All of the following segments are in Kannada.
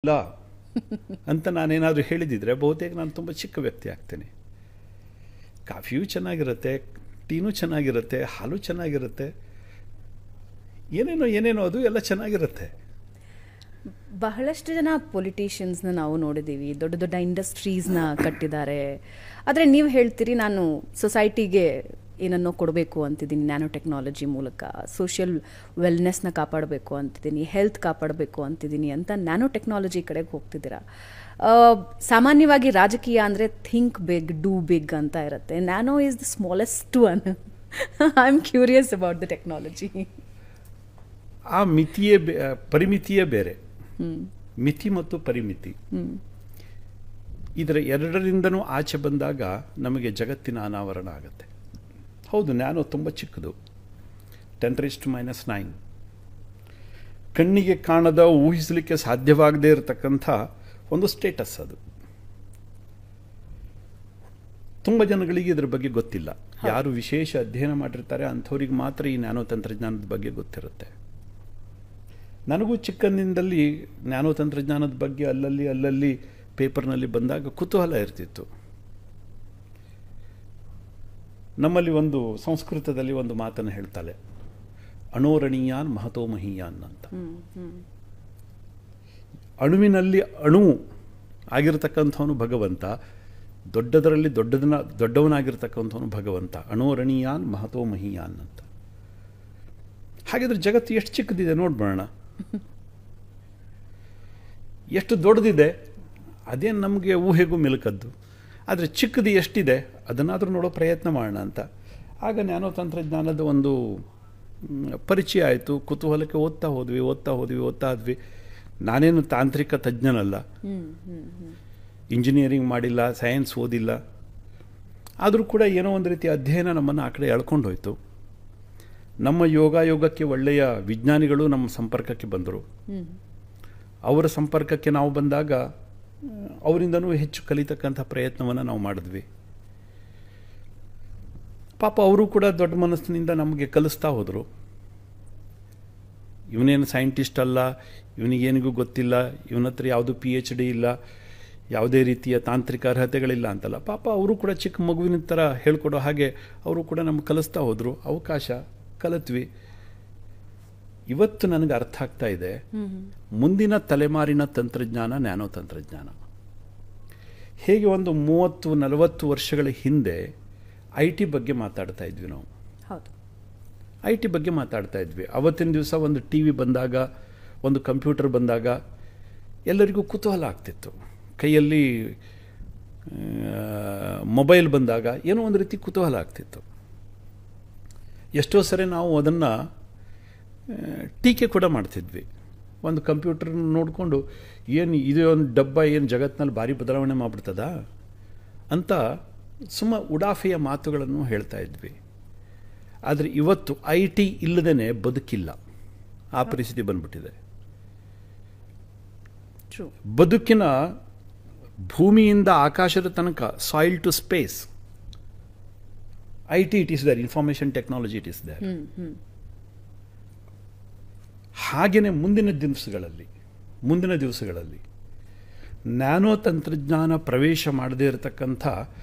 ಇಲ್ಲ ಅಂತ ನಾನೇನಾದರೂ ಹೇಳಿದಿದ್ರೆ ಬಹುತೇಕ ನಾನು ತುಂಬ ಚಿಕ್ಕ ವ್ಯಕ್ತಿ ಆಗ್ತೇನೆ. ಕಾಫಿಯೂ ಚೆನ್ನಾಗಿರುತ್ತೆ, ಟೀನೂ ಚೆನ್ನಾಗಿರುತ್ತೆ, ಹಾಲು ಚೆನ್ನಾಗಿರುತ್ತೆ, ಏನೇನೋ ಅದು ಎಲ್ಲ ಚೆನ್ನಾಗಿರುತ್ತೆ. ಬಹಳಷ್ಟು ಜನ ಪೊಲಿಟಿಷಿಯನ್ಸ್ನ ನಾವು ನೋಡಿದ್ದೀವಿ, ದೊಡ್ಡ ದೊಡ್ಡ ಇಂಡಸ್ಟ್ರೀಸ್ನ ಕಟ್ಟಿದ್ದಾರೆ. ಆದರೆ ನೀವು ಹೇಳ್ತೀರಿ ನಾನು ಸೊಸೈಟಿಗೆ ಏನನ್ನೋ ಕೊಡಬೇಕು ಅಂತಿದ್ದೀನಿ, ನ್ಯಾನೋ ಟೆಕ್ನಾಲಜಿ ಮೂಲಕ ಸೋಷಿಯಲ್ ವೆಲ್ನೆಸ್ನ ಕಾಪಾಡಬೇಕು ಅಂತಿದ್ದೀನಿ, ಹೆಲ್ತ್ ಕಾಪಾಡಬೇಕು ಅಂತಿದ್ದೀನಿ ಅಂತ ನ್ಯಾನೋ ಟೆಕ್ನಾಲಜಿ ಕಡೆಗೆ ಹೋಗ್ತಿದ್ದೀರಾ. ಸಾಮಾನ್ಯವಾಗಿ ರಾಜಕೀಯ ಅಂದರೆ ಥಿಂಕ್ ಬಿಗ್ ಡೂ ಬಿಗ್ ಅಂತ ಇರುತ್ತೆ. Nano is the smallest one. I am curious about the technology. ಆ ಪರಿಮಿತಿಯೇ ಬೇರೆ. ಮಿತಿ ಮತ್ತು ಪರಿಮಿತಿ ಇದರ ಎರಡರಿಂದನೂ ಆಚೆ ಬಂದಾಗ ನಮಗೆ ಜಗತ್ತಿನ ಅನಾವರಣ ಆಗುತ್ತೆ. ಹೌದು, ನ್ಯಾನೋ ತುಂಬ ಚಿಕ್ಕದು, 10⁻⁹. ಕಣ್ಣಿಗೆ ಕಾಣದ, ಊಹಿಸಲಿಕ್ಕೆ ಸಾಧ್ಯವಾಗದೇ ಇರತಕ್ಕಂಥ ಒಂದು ಸ್ಟೇಟಸ್ ಅದು. ತುಂಬ ಜನಗಳಿಗೆ ಇದರ ಬಗ್ಗೆ ಗೊತ್ತಿಲ್ಲ. ಯಾರು ವಿಶೇಷ ಅಧ್ಯಯನ ಮಾಡಿರ್ತಾರೆ ಅಂಥವ್ರಿಗೆ ಮಾತ್ರ ಈ ನ್ಯಾನೋ ತಂತ್ರಜ್ಞಾನದ ಬಗ್ಗೆ ಗೊತ್ತಿರುತ್ತೆ. ನನಗೂ ಚಿಕ್ಕಂದಿನಲ್ಲಿ ನ್ಯಾನೋ ತಂತ್ರಜ್ಞಾನದ ಬಗ್ಗೆ ಅಲ್ಲಲ್ಲಿ ಪೇಪರ್ನಲ್ಲಿ ಬಂದಾಗ ಕುತೂಹಲ ಇರ್ತಿತ್ತು. ನಮ್ಮಲ್ಲಿ ಒಂದು ಸಂಸ್ಕೃತದಲ್ಲಿ ಒಂದು ಮಾತನ್ನು ಹೇಳ್ತಾಳೆ, ಅಣೋರಣೀಯಾನ್ ಮಹತೋ ಮಹೀಯಾನ್ ಅಂತ. ಅಣುವಿನಲ್ಲಿ ಅಣು ಆಗಿರತಕ್ಕಂಥವನು ಭಗವಂತ, ದೊಡ್ಡದರಲ್ಲಿ ದೊಡ್ಡವನಾಗಿರ್ತಕ್ಕಂಥವನು ಭಗವಂತ. ಅಣೋರಣೀಯಾನ್ ಮಹತೋ ಮಹೀಯಾನ್ ಅಂತ. ಹಾಗಿದ್ರೆ ಜಗತ್ತು ಎಷ್ಟು ಚಿಕ್ಕದಿದೆ ನೋಡ್ಬೋಣ, ಎಷ್ಟು ದೊಡ್ಡದಿದೆ ಅದೇನು ನಮಗೆ ಊಹೆಗೂ ಮಿಲುಕದ್ದು. ಆದರೆ ಚಿಕ್ಕದು ಎಷ್ಟಿದೆ ಅದನ್ನಾದರೂ ನೋಡೋ ಪ್ರಯತ್ನ ಮಾಡೋಣ ಅಂತ. ಆಗ ನ್ಯಾನೋ ತಂತ್ರಜ್ಞಾನದ ಒಂದು ಪರಿಚಯ ಆಯಿತು. ಕುತೂಹಲಕ್ಕೆ ಓದ್ತಾ ಇದ್ವಿ. ನಾನೇನು ತಾಂತ್ರಿಕ ತಜ್ಞನಲ್ಲ, ಇಂಜಿನಿಯರಿಂಗ್ ಮಾಡಿಲ್ಲ, ಸೈನ್ಸ್ ಓದಿಲ್ಲ. ಆದರೂ ಕೂಡ ಏನೋ ಒಂದು ರೀತಿಯ ಅಧ್ಯಯನ ನಮ್ಮನ್ನು ಆ ಕಡೆ ಎಳ್ಕೊಂಡು ಹೋಯಿತು. ನಮ್ಮ ಯೋಗಕ್ಕೆ ಒಳ್ಳೆಯ ವಿಜ್ಞಾನಿಗಳು ನಮ್ಮ ಸಂಪರ್ಕಕ್ಕೆ ಬಂದರು. ಅವರ ಸಂಪರ್ಕಕ್ಕೆ ನಾವು ಬಂದಾಗ ಅವರಿಂದನೂ ಹೆಚ್ಚು ಕಲಿತಕ್ಕಂಥ ಪ್ರಯತ್ನವನ್ನು ನಾವು ಮಾಡಿದ್ವಿ. ಪಾಪ ಅವರು ಕೂಡ ದೊಡ್ಡ ಮನಸ್ಸಿನಿಂದ ನಮಗೆ ಕಲಿಸ್ತಾ ಹೋದರು. ಇವನೇನು ಸೈಂಟಿಸ್ಟ್ ಅಲ್ಲ, ಇವನಿಗೇನಿಗೂ ಗೊತ್ತಿಲ್ಲ, ಇವನ ಹತ್ರ ಯಾವುದು PhD ಇಲ್ಲ, ಯಾವುದೇ ರೀತಿಯ ತಾಂತ್ರಿಕ ಅರ್ಹತೆಗಳಿಲ್ಲ ಅಂತಲ್ಲ. ಪಾಪ ಅವರು ಕೂಡ ಚಿಕ್ಕ ಮಗುವಿನ ಥರ ಹೇಳ್ಕೊಡೋ ಹಾಗೆ ಅವರು ಕೂಡ ನಮ್ಗೆ ಕಲಿಸ್ತಾ ಹೋದರು. ಅವಕಾಶ ಕಲಿತ್ವಿ. ಇವತ್ತು ನನಗೆ ಅರ್ಥ ಆಗ್ತಾ ಇದೆ, ಮುಂದಿನ ತಲೆಮಾರಿನ ತಂತ್ರಜ್ಞಾನ ನ್ಯಾನೋ ತಂತ್ರಜ್ಞಾನ. ಹೇಗೆ ಒಂದು 30-40 ವರ್ಷಗಳ ಹಿಂದೆ IT ಬಗ್ಗೆ ಮಾತಾಡ್ತಾ ಇದ್ವಿ ನಾವು. IT ಬಗ್ಗೆ ಮಾತಾಡ್ತಾ ಇದ್ವಿ. ಅವತ್ತಿನ ದಿವಸ ಒಂದು TV ಬಂದಾಗ, ಒಂದು ಕಂಪ್ಯೂಟರ್ ಬಂದಾಗ ಎಲ್ಲರಿಗೂ ಕುತೂಹಲ ಆಗ್ತಿತ್ತು. ಕೈಯಲ್ಲಿ ಮೊಬೈಲ್ ಬಂದಾಗ ಏನೋ ಒಂದು ರೀತಿ ಕುತೂಹಲ ಆಗ್ತಿತ್ತು. ಎಷ್ಟೋ ಸರಿ ನಾವು ಅದನ್ನು ಟೀಕೆ ಕೂಡ ಮಾಡ್ತಿದ್ವಿ. ಒಂದು ಕಂಪ್ಯೂಟರ್ ನೋಡಿಕೊಂಡು ಏನು ಇದು ಒಂದು ಡಬ್ಬ, ಏನು ಜಗತ್ತಿನಲ್ಲಿ ಭಾರಿ ಬದಲಾವಣೆ ಮಾಡಿಬಿಡ್ತದ ಅಂತ ಉಡಾಫೆಯ ಮಾತುಗಳನ್ನು ಹೇಳ್ತಾ ಇದ್ವಿ. ಆದರೆ ಇವತ್ತು IT ಇಲ್ಲದೇ ಬದುಕಿಲ್ಲ, ಆ ಪರಿಸ್ಥಿತಿ ಬಂದ್ಬಿಟ್ಟಿದೆ. ಬದುಕಿನ ಭೂಮಿಯಿಂದ ಆಕಾಶದ ತನಕ, soil to space, IT it is there, information technology it is there. ಹಾಗೆಯೇ ಮುಂದಿನ ದಿವಸಗಳಲ್ಲಿ ನ್ಯಾನೋ ತಂತ್ರಜ್ಞಾನ ಪ್ರವೇಶ ಮಾಡದೇ ಇರತಕ್ಕಂಥ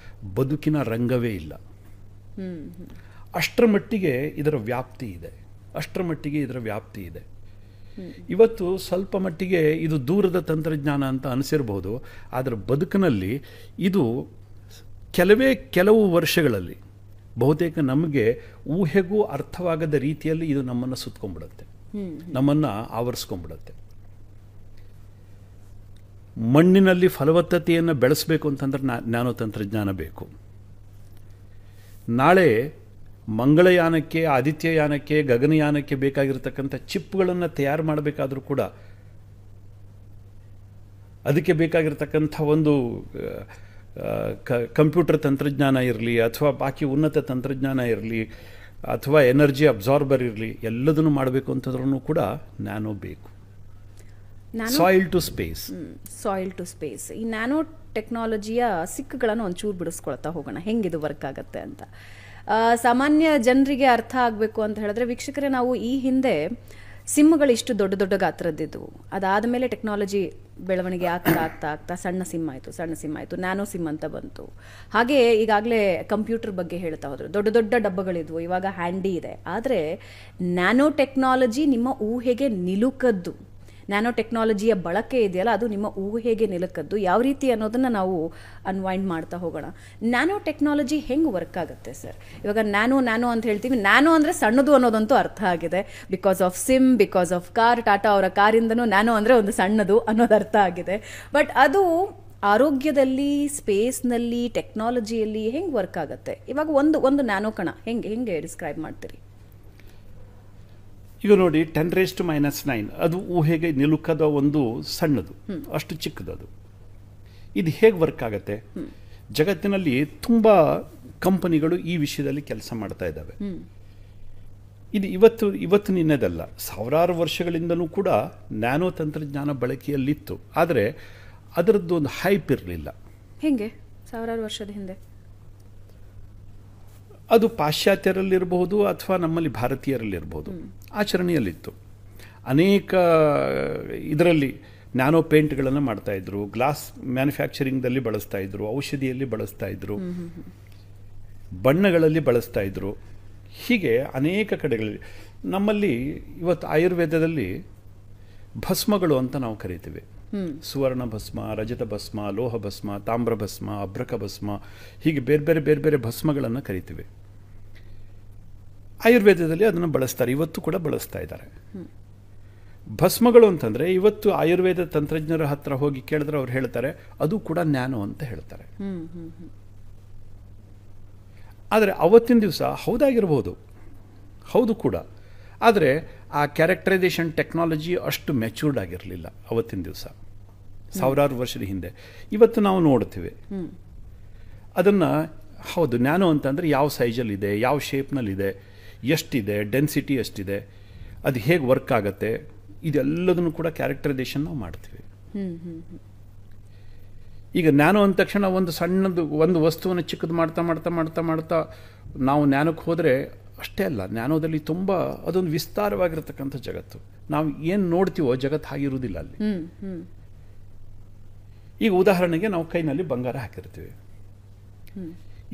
ಬದುಕಿನ ರಂಗವೇ ಇಲ್ಲ. ಅಷ್ಟರ ಮಟ್ಟಿಗೆ ಇದರ ವ್ಯಾಪ್ತಿ ಇದೆ. ಇವತ್ತು ಸ್ವಲ್ಪ ಮಟ್ಟಿಗೆ ಇದು ದೂರದ ತಂತ್ರಜ್ಞಾನ ಅಂತ ಅನಿಸಿರಬಹುದು. ಆದರೆ ಬದುಕಿನಲ್ಲಿ ಇದು ಕೆಲವು ವರ್ಷಗಳಲ್ಲಿ ಬಹುತೇಕ ನಮಗೆ ಊಹೆಗೂ ಅರ್ಥವಾಗದ ರೀತಿಯಲ್ಲಿ ಇದು ನಮ್ಮನ್ನು ಸುತ್ತಕೊಂಡ್ಬಿಡುತ್ತೆ, ನಮ್ಮನ್ನು ಆವರಿಸ್ಕೊಂಡ್ಬಿಡುತ್ತೆ. ಮಣ್ಣಿನಲ್ಲಿ ಫಲವತ್ತತೆಯನ್ನು ಬೆಳೆಸಬೇಕು ಅಂತಂದ್ರೆ ನ್ಯಾನೋ ತಂತ್ರಜ್ಞಾನ ಬೇಕು. ನಾಳೆ ಮಂಗಳಯಾನಕ್ಕೆ, ಆದಿತ್ಯಯಾನಕ್ಕೆ, ಗಗನಯಾನಕ್ಕೆ ಬೇಕಾಗಿರ್ತಕ್ಕಂಥ ಚಿಪ್ಗಳನ್ನು ತಯಾರು ಮಾಡಬೇಕಾದ್ರೂ ಕೂಡ ಅದಕ್ಕೆ ಬೇಕಾಗಿರ್ತಕ್ಕಂಥ ಒಂದು ಕಂಪ್ಯೂಟರ್ ತಂತ್ರಜ್ಞಾನ ಇರಲಿ, ಅಥವಾ ಬಾಕಿ ಉನ್ನತ ತಂತ್ರಜ್ಞಾನ ಇರಲಿ, ಅಥವಾ ಎನರ್ಜಿ ಅಬ್ಸಾರ್ಬರ್ ಇರಲಿ, ಎಲ್ಲದನ್ನು ಮಾಡಬೇಕು ಅಂತಂದ್ರೂ ಕೂಡ ನ್ಯಾನೋ ಬೇಕು. Soil to space. ಈ ನ್ಯಾನೋ ಟೆಕ್ನಾಲಜಿಯ ಸಿಕ್ಕುಗಳನ್ನು ಒಂಚೂರು ಬಿಡಿಸ್ಕೊಳ್ತಾ ಹೋಗೋಣ, ಹೆಂಗಿದು ವರ್ಕ್ ಆಗುತ್ತೆ ಅಂತ. ಸಾಮಾನ್ಯ ಜನರಿಗೆ ಅರ್ಥ ಆಗಬೇಕು ಅಂತ ಹೇಳಿದ್ರೆ, ವೀಕ್ಷಕರೇ, ನಾವು ಈ ಹಿಂದೆ ಸಿಮ್ಗಳು ಇಷ್ಟು ದೊಡ್ಡ ದೊಡ್ಡ ಗಾತ್ರದ್ದಿದ್ವು, ಅದಾದಮೇಲೆ ಟೆಕ್ನಾಲಜಿ ಬೆಳವಣಿಗೆ ಆಗ್ತಾ ಆಗ್ತಾ ಆಗ್ತಾ ಸಣ್ಣ ಸಿಮ್ ಆಯಿತು, ನ್ಯಾನೋ ಸಿಮ್ ಅಂತ ಬಂತು. ಹಾಗೆ ಈಗಾಗಲೇ ಕಂಪ್ಯೂಟರ್ ಬಗ್ಗೆ ಹೇಳ್ತಾ ಹೋದರು, ದೊಡ್ಡ ದೊಡ್ಡ ಡಬ್ಬಗಳಿದ್ವು, ಇವಾಗ ಹ್ಯಾಂಡಿ ಇದೆ. ಆದರೆ ನ್ಯಾನೋ ಟೆಕ್ನಾಲಜಿ ನಿಮ್ಮ ಊಹೆಗೆ ನಿಲುಕದ್ದು, ನ್ಯಾನೋ ಟೆಕ್ನಾಲಜಿಯ ಬಳಕೆ ಇದೆಯಲ್ಲ ಅದು ನಿಮ್ಮ ಊಹೆಗೆ ನಿಲುಕದ್ದು ಯಾವ ರೀತಿ ಅನ್ನೋದನ್ನು ನಾವು ಅನ್ವೈಂಡ್ ಮಾಡ್ತಾ ಹೋಗೋಣ. ನ್ಯಾನೋ ಟೆಕ್ನಾಲಜಿ ಹೆಂಗೆ ವರ್ಕ್ ಆಗುತ್ತೆ ಸರ್? ಇವಾಗ ನ್ಯಾನೋ ಅಂತ ಹೇಳ್ತೀವಿ, ನ್ಯಾನೋ ಅಂದರೆ ಸಣ್ಣದು ಅನ್ನೋದಂತೂ ಅರ್ಥ ಆಗಿದೆ, because of sim, because of car, Tata ಅವರ ಕಾರಿಂದನೂ ನ್ಯಾನೋ ಅಂದರೆ ಒಂದು ಸಣ್ಣದು ಅನ್ನೋದು ಅರ್ಥ ಆಗಿದೆ. ಬಟ್ ಅದು ಆರೋಗ್ಯದಲ್ಲಿ, ಸ್ಪೇಸ್ನಲ್ಲಿ, ಟೆಕ್ನಾಲಜಿಯಲ್ಲಿ ಹೆಂಗೆ ವರ್ಕ್ ಆಗುತ್ತೆ? ಇವಾಗ ಒಂದು ನ್ಯಾನೋ ಕಣ ಹೆಂಗೆ ಡಿಸ್ಕ್ರೈಬ್ ಮಾಡ್ತೀರಿ? ಈಗ ನೋಡಿ 10⁻⁹ ಅದು ಊಹೆಗೆ ನಿಲುಕದ ಒಂದು ಸಣ್ಣದು, ಅಷ್ಟು ಚಿಕ್ಕದದು. ಇದು ಹೇಗೆ ವರ್ಕ್ ಆಗುತ್ತೆ? ಜಗತ್ತಿನಲ್ಲಿ ತುಂಬ ಕಂಪನಿಗಳು ಈ ವಿಷಯದಲ್ಲಿ ಕೆಲಸ ಮಾಡ್ತಾ ಇದ್ದಾವೆ. ಇದು ಇವತ್ತು ನಿನ್ನೆದಲ್ಲ, ಸಾವಿರಾರು ವರ್ಷಗಳಿಂದಲೂ ಕೂಡ ನ್ಯಾನೋ ತಂತ್ರಜ್ಞಾನ ಬಳಕೆಯಲ್ಲಿತ್ತು. ಆದರೆ ಅದರದ್ದು ಒಂದು ಹೈಪ್ ಇರಲಿಲ್ಲ. ಹೇಗೆ ಸಾವಿರಾರು ವರ್ಷದ ಹಿಂದೆ? ಅದು ಪಾಶ್ಚಾತ್ಯರಲ್ಲಿರಬಹುದು ಅಥವಾ ನಮ್ಮಲ್ಲಿ ಭಾರತೀಯರಲ್ಲಿರಬಹುದು, ಆಚರಣೆಯಲ್ಲಿತ್ತು. ಅನೇಕ ಇದರಲ್ಲಿ ನ್ಯಾನೋ ಪೇಂಟ್ಗಳನ್ನು ಮಾಡ್ತಾಯಿದ್ರು, ಗ್ಲಾಸ್ ಮ್ಯಾನುಫ್ಯಾಕ್ಚರಿಂಗ್ದಲ್ಲಿ ಬಳಸ್ತಾಯಿದ್ರು, ಔಷಧಿಯಲ್ಲಿ ಬಳಸ್ತಾಯಿದ್ರು, ಬಣ್ಣಗಳಲ್ಲಿ ಬಳಸ್ತಾಯಿದ್ರು. ಹೀಗೆ ಅನೇಕ ಕಡೆಗಳಲ್ಲಿ. ನಮ್ಮಲ್ಲಿ ಇವತ್ತು ಆಯುರ್ವೇದದಲ್ಲಿ ಭಸ್ಮಗಳು ಅಂತ ನಾವು ಕರಿತೀವಿ. ಸುವರ್ಣ ಭಸ್ಮ, ರಜತ ಭಸ್ಮ, ಲೋಹ ಭಸ್ಮ, ತಾಮ್ರ ಭಸ್ಮ, ಅಭ್ರಕ ಭಸ್ಮ, ಹೀಗೆ ಬೇರೆ ಬೇರೆ ಭಸ್ಮಗಳನ್ನು ಕರಿತೀವಿ. ಆಯುರ್ವೇದದಲ್ಲಿ ಅದನ್ನು ಬಳಸ್ತಾರೆ, ಇವತ್ತು ಕೂಡ ಬಳಸ್ತಾ ಇದ್ದಾರೆ. ಭಸ್ಮಗಳು ಅಂತಂದರೆ ಇವತ್ತು ಆಯುರ್ವೇದ ತಂತ್ರಜ್ಞರ ಹತ್ರ ಹೋಗಿ ಕೇಳಿದ್ರೆ ಅವ್ರು ಹೇಳ್ತಾರೆ ಅದು ಕೂಡ ನ್ಯಾನೋ ಅಂತ ಹೇಳ್ತಾರೆ. ಆದರೆ ಅವತ್ತಿನ ದಿವಸ ಹೌದಾಗಿರ್ಬೋದು, ಹೌದು ಕೂಡ. ಆದರೆ ಆ ಕ್ಯಾರೆಕ್ಟರೈಸೇಷನ್ ಟೆಕ್ನಾಲಜಿ ಅಷ್ಟು ಮೆಚ್ಯೂರ್ಡ್ ಆಗಿರಲಿಲ್ಲ ಅವತ್ತಿನ ದಿವಸ, ಸಾವಿರಾರು ವರ್ಷದ ಹಿಂದೆ. ಇವತ್ತು ನಾವು ನೋಡ್ತೀವಿ ಅದನ್ನು. ಹೌದು, ನ್ಯಾನೋ ಅಂತಂದರೆ ಯಾವ ಸೈಜಲ್ಲಿದೆ, ಯಾವ ಶೇಪ್ನಲ್ಲಿದೆ, ಎಷ್ಟಿದೆ, ಡೆನ್ಸಿಟಿ ಎಷ್ಟಿದೆ, ಅದು ಹೇಗೆ ವರ್ಕ್ ಆಗುತ್ತೆ, ಇದೆಲ್ಲದನ್ನು ಕೂಡ ಕ್ಯಾರೆಕ್ಟರೈಸೇಷನ್ ನಾವು ಮಾಡ್ತೀವಿ. ಈಗ ನ್ಯಾನೋ ಅಂದ ತಕ್ಷಣ ಒಂದು ಸಣ್ಣದು ಒಂದು ವಸ್ತುವನ್ನು ಚಿಕ್ಕದು ಮಾಡ್ತಾ ಮಾಡ್ತಾ ಮಾಡ್ತಾ ಮಾಡ್ತಾ ನಾವು ನ್ಯಾನೋಕ್ಕೆ ಹೋದರೆ ಅಷ್ಟೇ ಅಲ್ಲ, ನ್ಯಾನೋದಲ್ಲಿ ತುಂಬ ಅದೊಂದು ವಿಸ್ತಾರವಾಗಿರತಕ್ಕಂಥ ಜಗತ್ತು. ನಾವು ಏನು ನೋಡ್ತೀವೋ ಜಗತ್ತು ಹಾಗಿರುವುದಿಲ್ಲ ಅಲ್ಲಿ. ಈಗ ಉದಾಹರಣೆಗೆ ನಾವು ಕೈನಲ್ಲಿ ಬಂಗಾರ ಹಾಕಿರ್ತೀವಿ.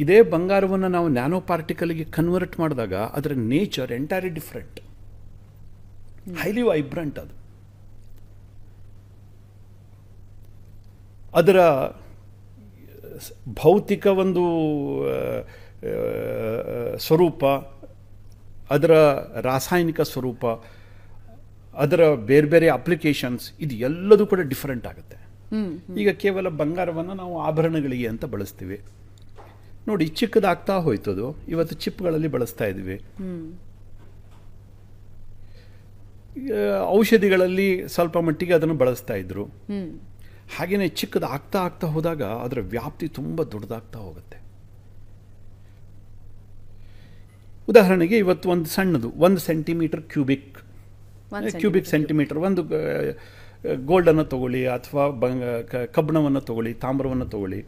ಇದೇ ಬಂಗಾರವನ್ನು ನಾವು ನ್ಯಾನೋ ಪಾರ್ಟಿಕಲ್ಗೆ ಕನ್ವರ್ಟ್ ಮಾಡಿದಾಗ ಅದರ nature entirely different, highly vibrant. ಅದು ಅದರ ಭೌತಿಕ ಒಂದು ಸ್ವರೂಪ, ಅದರ ರಾಸಾಯನಿಕ ಸ್ವರೂಪ, ಅದರ ಬೇರೆ ಬೇರೆ ಅಪ್ಲಿಕೇಶನ್ಸ್, ಇದು ಎಲ್ಲದೂ ಕೂಡ ಡಿಫರೆಂಟ್ ಆಗುತ್ತೆ. ಈಗ ಕೇವಲ ಬಂಗಾರವನ್ನು ನಾವು ಆಭರಣಗಳಿಗೆ ಅಂತ ಬಳಸ್ತೀವಿ. ನೋಡಿ, ಚಿಕ್ಕದಾಗ್ತಾ ಹೋಯ್ತದು. ಇವತ್ತು ಚಿಪ್ಗಳಲ್ಲಿ ಬಳಸ್ತಾ ಇದ್ವಿ. ಔಷಧಿಗಳಲ್ಲಿ ಸ್ವಲ್ಪ ಮಟ್ಟಿಗೆ ಅದನ್ನು ಬಳಸ್ತಾ ಇದ್ರು. ಹಾಗೆಯೇ ಚಿಕ್ಕದಾಗ್ತಾ ಆಗ್ತಾ ಹೋದಾಗ ಅದರ ವ್ಯಾಪ್ತಿ ತುಂಬ ದೊಡ್ಡದಾಗ್ತಾ ಹೋಗುತ್ತೆ. ಉದಾಹರಣೆಗೆ ಇವತ್ತು ಒಂದು ಸಣ್ಣದು 1 ಸೆಂಟಿಮೀಟರ್ ಕ್ಯೂಬಿಕ್ ಸೆಂಟಿಮೀಟರ್, ಒಂದು ಗೋಲ್ಡನ್ನು ತಗೊಳ್ಳಿ ಅಥವಾ ಕಬ್ಬಿಣವನ್ನು ತಗೊಳ್ಳಿ, ತಾಮ್ರವನ್ನು ತಗೊಳ್ಳಿ,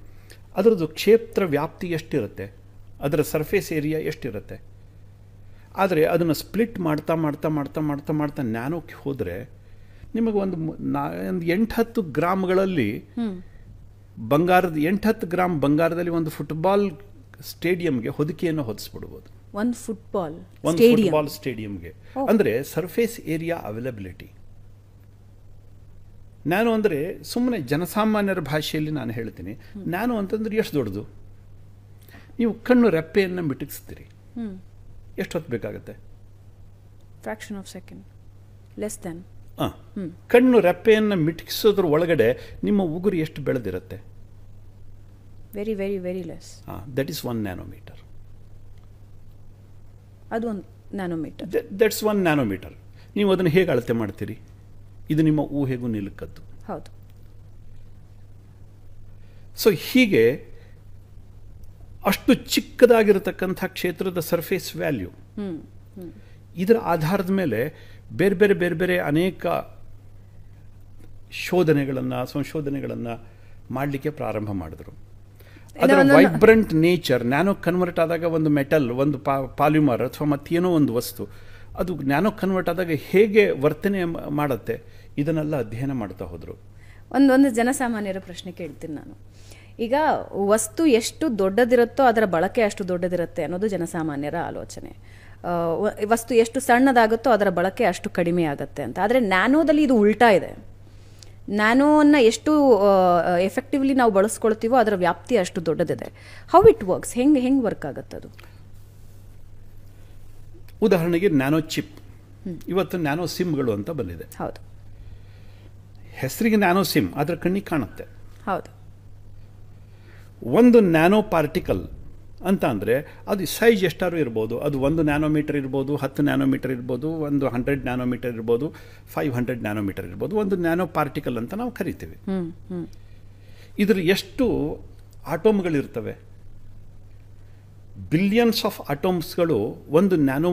ಅದರದ್ದು ಕ್ಷೇತ್ರ ವ್ಯಾಪ್ತಿ ಎಷ್ಟಿರುತ್ತೆ, ಅದರ ಸರ್ಫೇಸ್ ಏರಿಯಾ ಎಷ್ಟಿರುತ್ತೆ. ಆದರೆ ಅದನ್ನು ಸ್ಪ್ಲಿಟ್ ಮಾಡ್ತಾ ಮಾಡ್ತಾ ಮಾಡ್ತಾ ಮಾಡ್ತಾ ಮಾಡ್ತಾ ನ್ಯಾನೋಕ್ಕೆ ಹೋದರೆ ನಿಮಗೆ ಒಂದು 8-10 ಗ್ರಾಮ್ಗಳಲ್ಲಿ ಬಂಗಾರದ 8-10 ಗ್ರಾಮ್ ಬಂಗಾರದಲ್ಲಿ ಒಂದು ಫುಟ್ಬಾಲ್ ಸ್ಟೇಡಿಯಂಗೆ ಹೊದಿಕೆಯನ್ನು ಹೊದಿಸ್ಬಿಡ್ಬೋದು. ಒಂದು ಫುಟ್ಬಾಲ್ ಸ್ಟೇಡಿಯಂಗೆ. ಅಂದರೆ ಸರ್ಫೇಸ್ ಏರಿಯಾ ಅವೈಲಬಿಲಿಟಿ. ನ್ಯಾನೋ ಅಂದರೆ ಸುಮ್ಮನೆ ಜನಸಾಮಾನ್ಯರ ಭಾಷೆಯಲ್ಲಿ ನಾನು ಹೇಳ್ತೀನಿ, ನ್ಯಾನೋ ಅಂತಂದ್ರೆ ಎಷ್ಟು ದೊಡ್ಡದು. ನೀವು ಕಣ್ಣು ರೆಪ್ಪೆಯನ್ನು ಮಿಟುಕಿಸ್ತೀರಿ, ಎಷ್ಟು ಹೊತ್ತು ಬೇಕಾಗುತ್ತೆ? Fraction of second, less than. ಕಣ್ಣು ರೆಪ್ಪೆಯನ್ನು ಮಿಟುಕಿಸೋದ್ರ ಒಳಗಡೆ ನಿಮ್ಮ ಉಗುರು ಎಷ್ಟು ಬೆಳೆದಿರುತ್ತೆ? Very very very less. That is 1 nanometre. ಅದು 1 ನ್ಯಾನೋಮೀಟರ್. That's 1 nanometre. ನೀವು ಅದನ್ನು ಹೇಗೆ ಅಳತೆ ಮಾಡ್ತೀರಿ? ಇದು ನಿಮ್ಮ ಊಹೆಗೂ ನಿಲುಕದ್ದು. ಹೌದು. ಸೊ ಹೀಗೆ ಅಷ್ಟು ಚಿಕ್ಕದಾಗಿರತಕ್ಕಂಥ ಕ್ಷೇತ್ರದ ಸರ್ಫೇಸ್ ವ್ಯಾಲ್ಯೂ, ಇದರ ಆಧಾರದ ಮೇಲೆ ಬೇರೆ ಬೇರೆ ಬೇರೆ ಬೇರೆ ಅನೇಕ ಸಂಶೋಧನೆಗಳನ್ನು ಮಾಡಲಿಕ್ಕೆ ಪ್ರಾರಂಭ ಮಾಡಿದ್ರು. ಅದರ ವೈಬ್ರೆಂಟ್ ನೇಚರ್, ನ್ಯಾನೋ ಕನ್ವರ್ಟ್ ಆದಾಗ ಒಂದು ಮೆಟಲ್, ಒಂದು ಪಾಲಿಮರ್ ಅಥವಾ ಮತ್ತೇನೋ ಒಂದು ವಸ್ತು, ಅದು ನ್ಯಾನೋ ಕನ್ವರ್ಟ್ ಆದಾಗ ಹೇಗೆ ವರ್ತನೆ ಮಾಡುತ್ತೆ ಇದನ್ನೆಲ್ಲ ಅಧ್ಯಯನ ಮಾಡ್ತಾ ಹೋದರು. ಒಂದು ಜನಸಾಮಾನ್ಯರ ಪ್ರಶ್ನೆ ಕೇಳ್ತೀನಿ ನಾನು. ಈಗ ವಸ್ತು ಎಷ್ಟು ದೊಡ್ಡದಿರುತ್ತೋ ಅದರ ಬಳಕೆ ಅಷ್ಟು ದೊಡ್ಡದಿರುತ್ತೆ ಅನ್ನೋದು ಜನಸಾಮಾನ್ಯರ ಆಲೋಚನೆ. ವಸ್ತು ಎಷ್ಟು ಸಣ್ಣದಾಗುತ್ತೋ ಅದರ ಬಳಕೆ ಅಷ್ಟು ಕಡಿಮೆ ಆಗುತ್ತೆ ಅಂತ. ಆದರೆ ನ್ಯಾನೋದಲ್ಲಿ ಇದು ಉಲ್ಟಾ ಇದೆ. ನ್ಯಾನೋವನ್ನು ಎಷ್ಟು ಎಫೆಕ್ಟಿವ್ಲಿ ನಾವು ಬಳಸ್ಕೊಳ್ತೀವೋ ಅದರ ವ್ಯಾಪ್ತಿ ಅಷ್ಟು ದೊಡ್ಡದಿದೆ. ಹೌ ಇಟ್ ವರ್ಕ್ಸ್, ಹೆಂಗೆ ವರ್ಕ್ ಆಗುತ್ತೆ ಅದು? ಉದಾಹರಣೆಗೆ ನ್ಯಾನೋ ಚಿಪ್, ಇವತ್ತು ನ್ಯಾನೋ ಸಿಮ್ಗಳು ಅಂತ ಬಂದಿದೆ. ಹೌದು, ಹೆಸರಿಗೆ ನ್ಯಾನೋ ಸಿಮ್, ಅದರ ಕಣ್ಣಿಗೆ ಕಾಣುತ್ತೆ. ಹೌದು. ಒಂದು ನ್ಯಾನೋ ಪಾರ್ಟಿಕಲ್ ಅಂತ ಅಂದರೆ ಅದು ಸೈಜ್ ಎಷ್ಟಾರು ಇರ್ಬೋದು. ಅದು 1 ನ್ಯಾನೋಮೀಟರ್ ಇರ್ಬೋದು, 10 ನ್ಯಾನೋಮೀಟರ್ ಇರ್ಬೋದು, 100 ನ್ಯಾನೋಮೀಟರ್ ಇರ್ಬೋದು, 500 ನ್ಯಾನೋಮೀಟರ್ ಇರ್ಬೋದು. ಒಂದು ನ್ಯಾನೋ ಪಾರ್ಟಿಕಲ್ ಅಂತ ನಾವು ಕರಿತೀವಿ. ಇದ್ರ ಎಷ್ಟು ಆಟೋಮ್ಗಳಿರ್ತವೆ? ಬಿಲಿಯನ್ಸ್ ಆಫ್ ಆಟೋಮ್ಸ್ಗಳು ಒಂದು ನ್ಯಾನೋ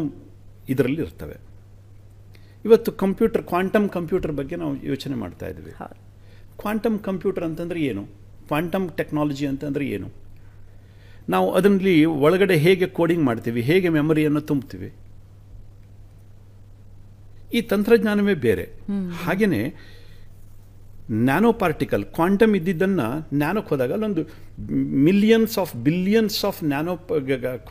ಇದರಲ್ಲಿ ಇರ್ತವೆ. ಇವತ್ತು ಕಂಪ್ಯೂಟರ್, ಕ್ವಾಂಟಮ್ ಕಂಪ್ಯೂಟರ್ ಬಗ್ಗೆ ನಾವು ಯೋಚನೆ ಮಾಡ್ತಾ ಇದ್ವಿ. ಕ್ವಾಂಟಮ್ ಕಂಪ್ಯೂಟರ್ ಅಂತಂದರೆ ಏನು? ಕ್ವಾಂಟಮ್ ಟೆಕ್ನಾಲಜಿ ಅಂತಂದರೆ ಏನು? ನಾವು ಅದರಲ್ಲಿ ಒಳಗಡೆ ಹೇಗೆ ಕೋಡಿಂಗ್ ಮಾಡ್ತೀವಿ, ಹೇಗೆ ಮೆಮೊರಿಯನ್ನು ತುಂಬ್ತೀವಿ, ಈ ತಂತ್ರಜ್ಞಾನವೇ ಬೇರೆ. ಹಾಗೆಯೇ ನ್ಯಾನೋ ಪಾರ್ಟಿಕಲ್, ಕ್ವಾಂಟಮ್ ಇದ್ದಿದ್ದನ್ನು ನ್ಯಾನೋಕ್ಕೆ ಹೋದಾಗ ಅಲ್ಲೊಂದು ಬಿಲಿಯನ್ಸ್ ಆಫ್ ನ್ಯಾನೋ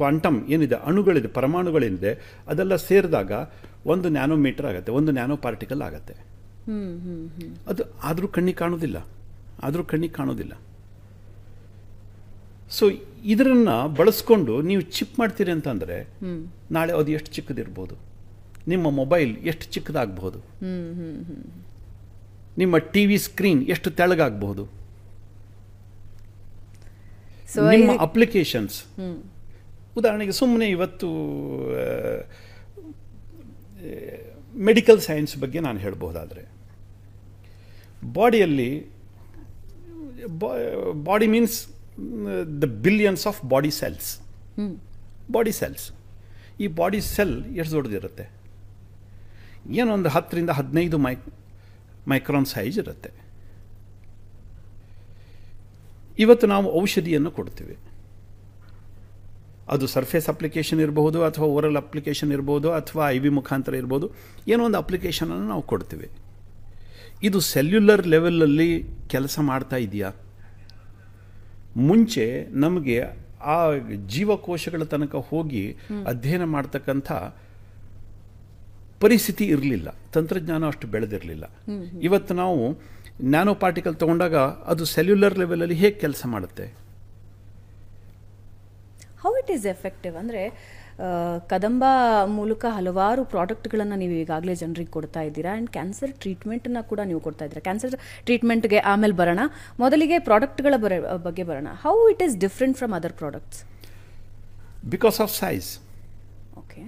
ಕ್ವಾಂಟಮ್ ಏನಿದೆ, ಅಣುಗಳಿದೆ, ಪರಮಾಣುಗಳೇನಿದೆ, ಅದೆಲ್ಲ ಸೇರಿದಾಗ 1 ನ್ಯಾನೋಮೀಟರ್ ಆಗುತ್ತೆ, 1 ನ್ಯಾನೋ ಪಾರ್ಟಿಕಲ್ ಆಗುತ್ತೆ. ಅದು ಆದರೂ ಕಣ್ಣಿಗೆ ಕಾಣೋದಿಲ್ಲ. ಸೊ ಇದರನ್ನು ಬಳಸ್ಕೊಂಡು ನೀವು ಚಿಪ್ ಮಾಡ್ತೀರಿ ಅಂತಂದರೆ ನಾಳೆ ಅದು ಎಷ್ಟು ಚಿಕ್ಕದಿರ್ಬೋದು, ನಿಮ್ಮ ಮೊಬೈಲ್ ಎಷ್ಟು ಚಿಕ್ಕದಾಗಬಹುದು, ನಿಮ್ಮ ಟಿವಿ ಸ್ಕ್ರೀನ್ ಎಷ್ಟು ತೆಳಗಾಗಬಹುದು, ನಿಮ್ಮ ಅಪ್ಲಿಕೇಶನ್ಸ್. ಉದಾಹರಣೆಗೆ ಸುಮ್ಮನೆ ಇವತ್ತು ಮೆಡಿಕಲ್ ಸೈನ್ಸ್ ಬಗ್ಗೆ ನಾನು ಹೇಳಬಹುದಾದರೆ, body means the billions of body cells. ಈ ಬಾಡಿ ಸೆಲ್ ಎಷ್ಟು ದೊಡ್ಡದಿರುತ್ತೆ? ಏನೊಂದು 10 ರಿಂದ 15 ಮೈಕ್ರಾನ್ ಸೈಜ್ ಇರುತ್ತೆ. ಇವತ್ತು ನಾವು ಔಷಧಿಯನ್ನು ಕೊಡ್ತೀವಿ. ಅದು ಸರ್ಫೇಸ್ ಅಪ್ಲಿಕೇಶನ್ ಇರಬಹುದು, ಅಥವಾ ಓರಲ್ ಅಪ್ಲಿಕೇಶನ್ ಇರ್ಬೋದು, ಅಥವಾ IV ಮುಖಾಂತರ ಇರ್ಬೋದು. ಏನೋ ಒಂದು ಅಪ್ಲಿಕೇಶನನ್ನು ನಾವು ಕೊಡ್ತೀವಿ. ಇದು ಸೆಲ್ಯುಲರ್ ಲೆವೆಲಲ್ಲಿ ಕೆಲಸ ಮಾಡ್ತಾ ಇದೆಯಾ? ಮುಂಚೆ ನಮಗೆ ಆ ಜೀವಕೋಶಗಳ ತನಕ ಹೋಗಿ ಅಧ್ಯಯನ ಮಾಡ್ತಕ್ಕಂಥ ಪರಿಸ್ಥಿತಿ ಇರಲಿಲ್ಲ, ತಂತ್ರಜ್ಞಾನ ಅಷ್ಟು ಬೆಳೆದಿರಲಿಲ್ಲ. ಇವತ್ತು ನಾವು ನ್ಯಾನೋ ಪಾರ್ಟಿಕಲ್ ತಗೊಂಡಾಗ ಅದು ಸೆಲ್ಯುಲರ್ ಲೆವೆಲಲ್ಲಿ ಹೇಗೆ ಕೆಲಸ ಮಾಡುತ್ತೆ? ಹೌ ಇಟ್ ಈಸ್ ಎಫೆಕ್ಟಿವ್ ಅಂದರೆ, ಕದಂಬ ಮೂಲಕ ಹಲವಾರು ಪ್ರಾಡಕ್ಟ್ಗಳನ್ನು ನೀವು ಈಗಾಗಲೇ ಜನರಿಗೆ ಕೊಡ್ತಾ ಇದ್ದೀರಾ. ಆ್ಯಂಡ್ ಕ್ಯಾನ್ಸರ್ ಟ್ರೀಟ್ಮೆಂಟನ್ನು ಕೂಡ ನೀವು ಕೊಡ್ತಾ ಇದ್ದೀರಾ. ಕ್ಯಾನ್ಸರ್ ಟ್ರೀಟ್ಮೆಂಟ್ಗೆ ಆಮೇಲೆ ಬರೋಣ, ಮೊದಲಿಗೆ ಪ್ರಾಡಕ್ಟ್ಗಳ ಬಗ್ಗೆ ಬರೋಣ. How it is different from other products? Because of size. Okay,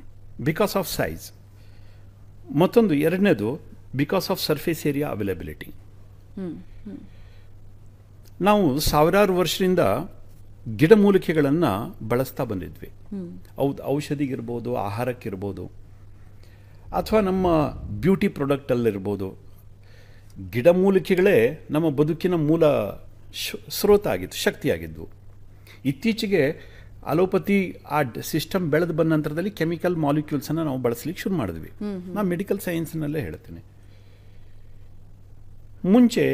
because of size. ಮತ್ತೊಂದು ಎರಡನೇದು because of surface area availability. ನಾವು ಸಾವಿರಾರು ವರ್ಷದಿಂದ ಗಿಡಮೂಲಿಕೆಗಳನ್ನು ಬಳಸ್ತಾ ಬಂದಿದ್ವಿ. ಔಷಧಿಗಿರ್ಬೋದು, ಆಹಾರಕ್ಕಿರ್ಬೋದು, ಅಥವಾ ನಮ್ಮ ಬ್ಯೂಟಿ ಪ್ರಾಡಕ್ಟಲ್ಲಿರ್ಬೋದು. ಗಿಡಮೂಲಿಕೆಗಳೇ ನಮ್ಮ ಬದುಕಿನ ಮೂಲ ಸ್ರೋತ ಆಗಿತ್ತು, ಶಕ್ತಿಯಾಗಿದ್ವು. ಇತ್ತೀಚೆಗೆ ಅಲೋಪತಿ ಆ ಸಿಸ್ಟಮ್ ಬೆಳೆದು ಬಂದ ನಂತರದಲ್ಲಿ ಕೆಮಿಕಲ್ ಮಾಲಿಕ್ಯೂಲ್ಸನ್ನು ನಾವು ಬಳಸಲಿಕ್ಕೆ ಶುರು ಮಾಡಿದ್ವಿ. ನಾನು ಮೆಡಿಕಲ್ ಸೈನ್ಸ್ನಲ್ಲೇ ಹೇಳ್ತೀನಿ. ಮುಂಚೆ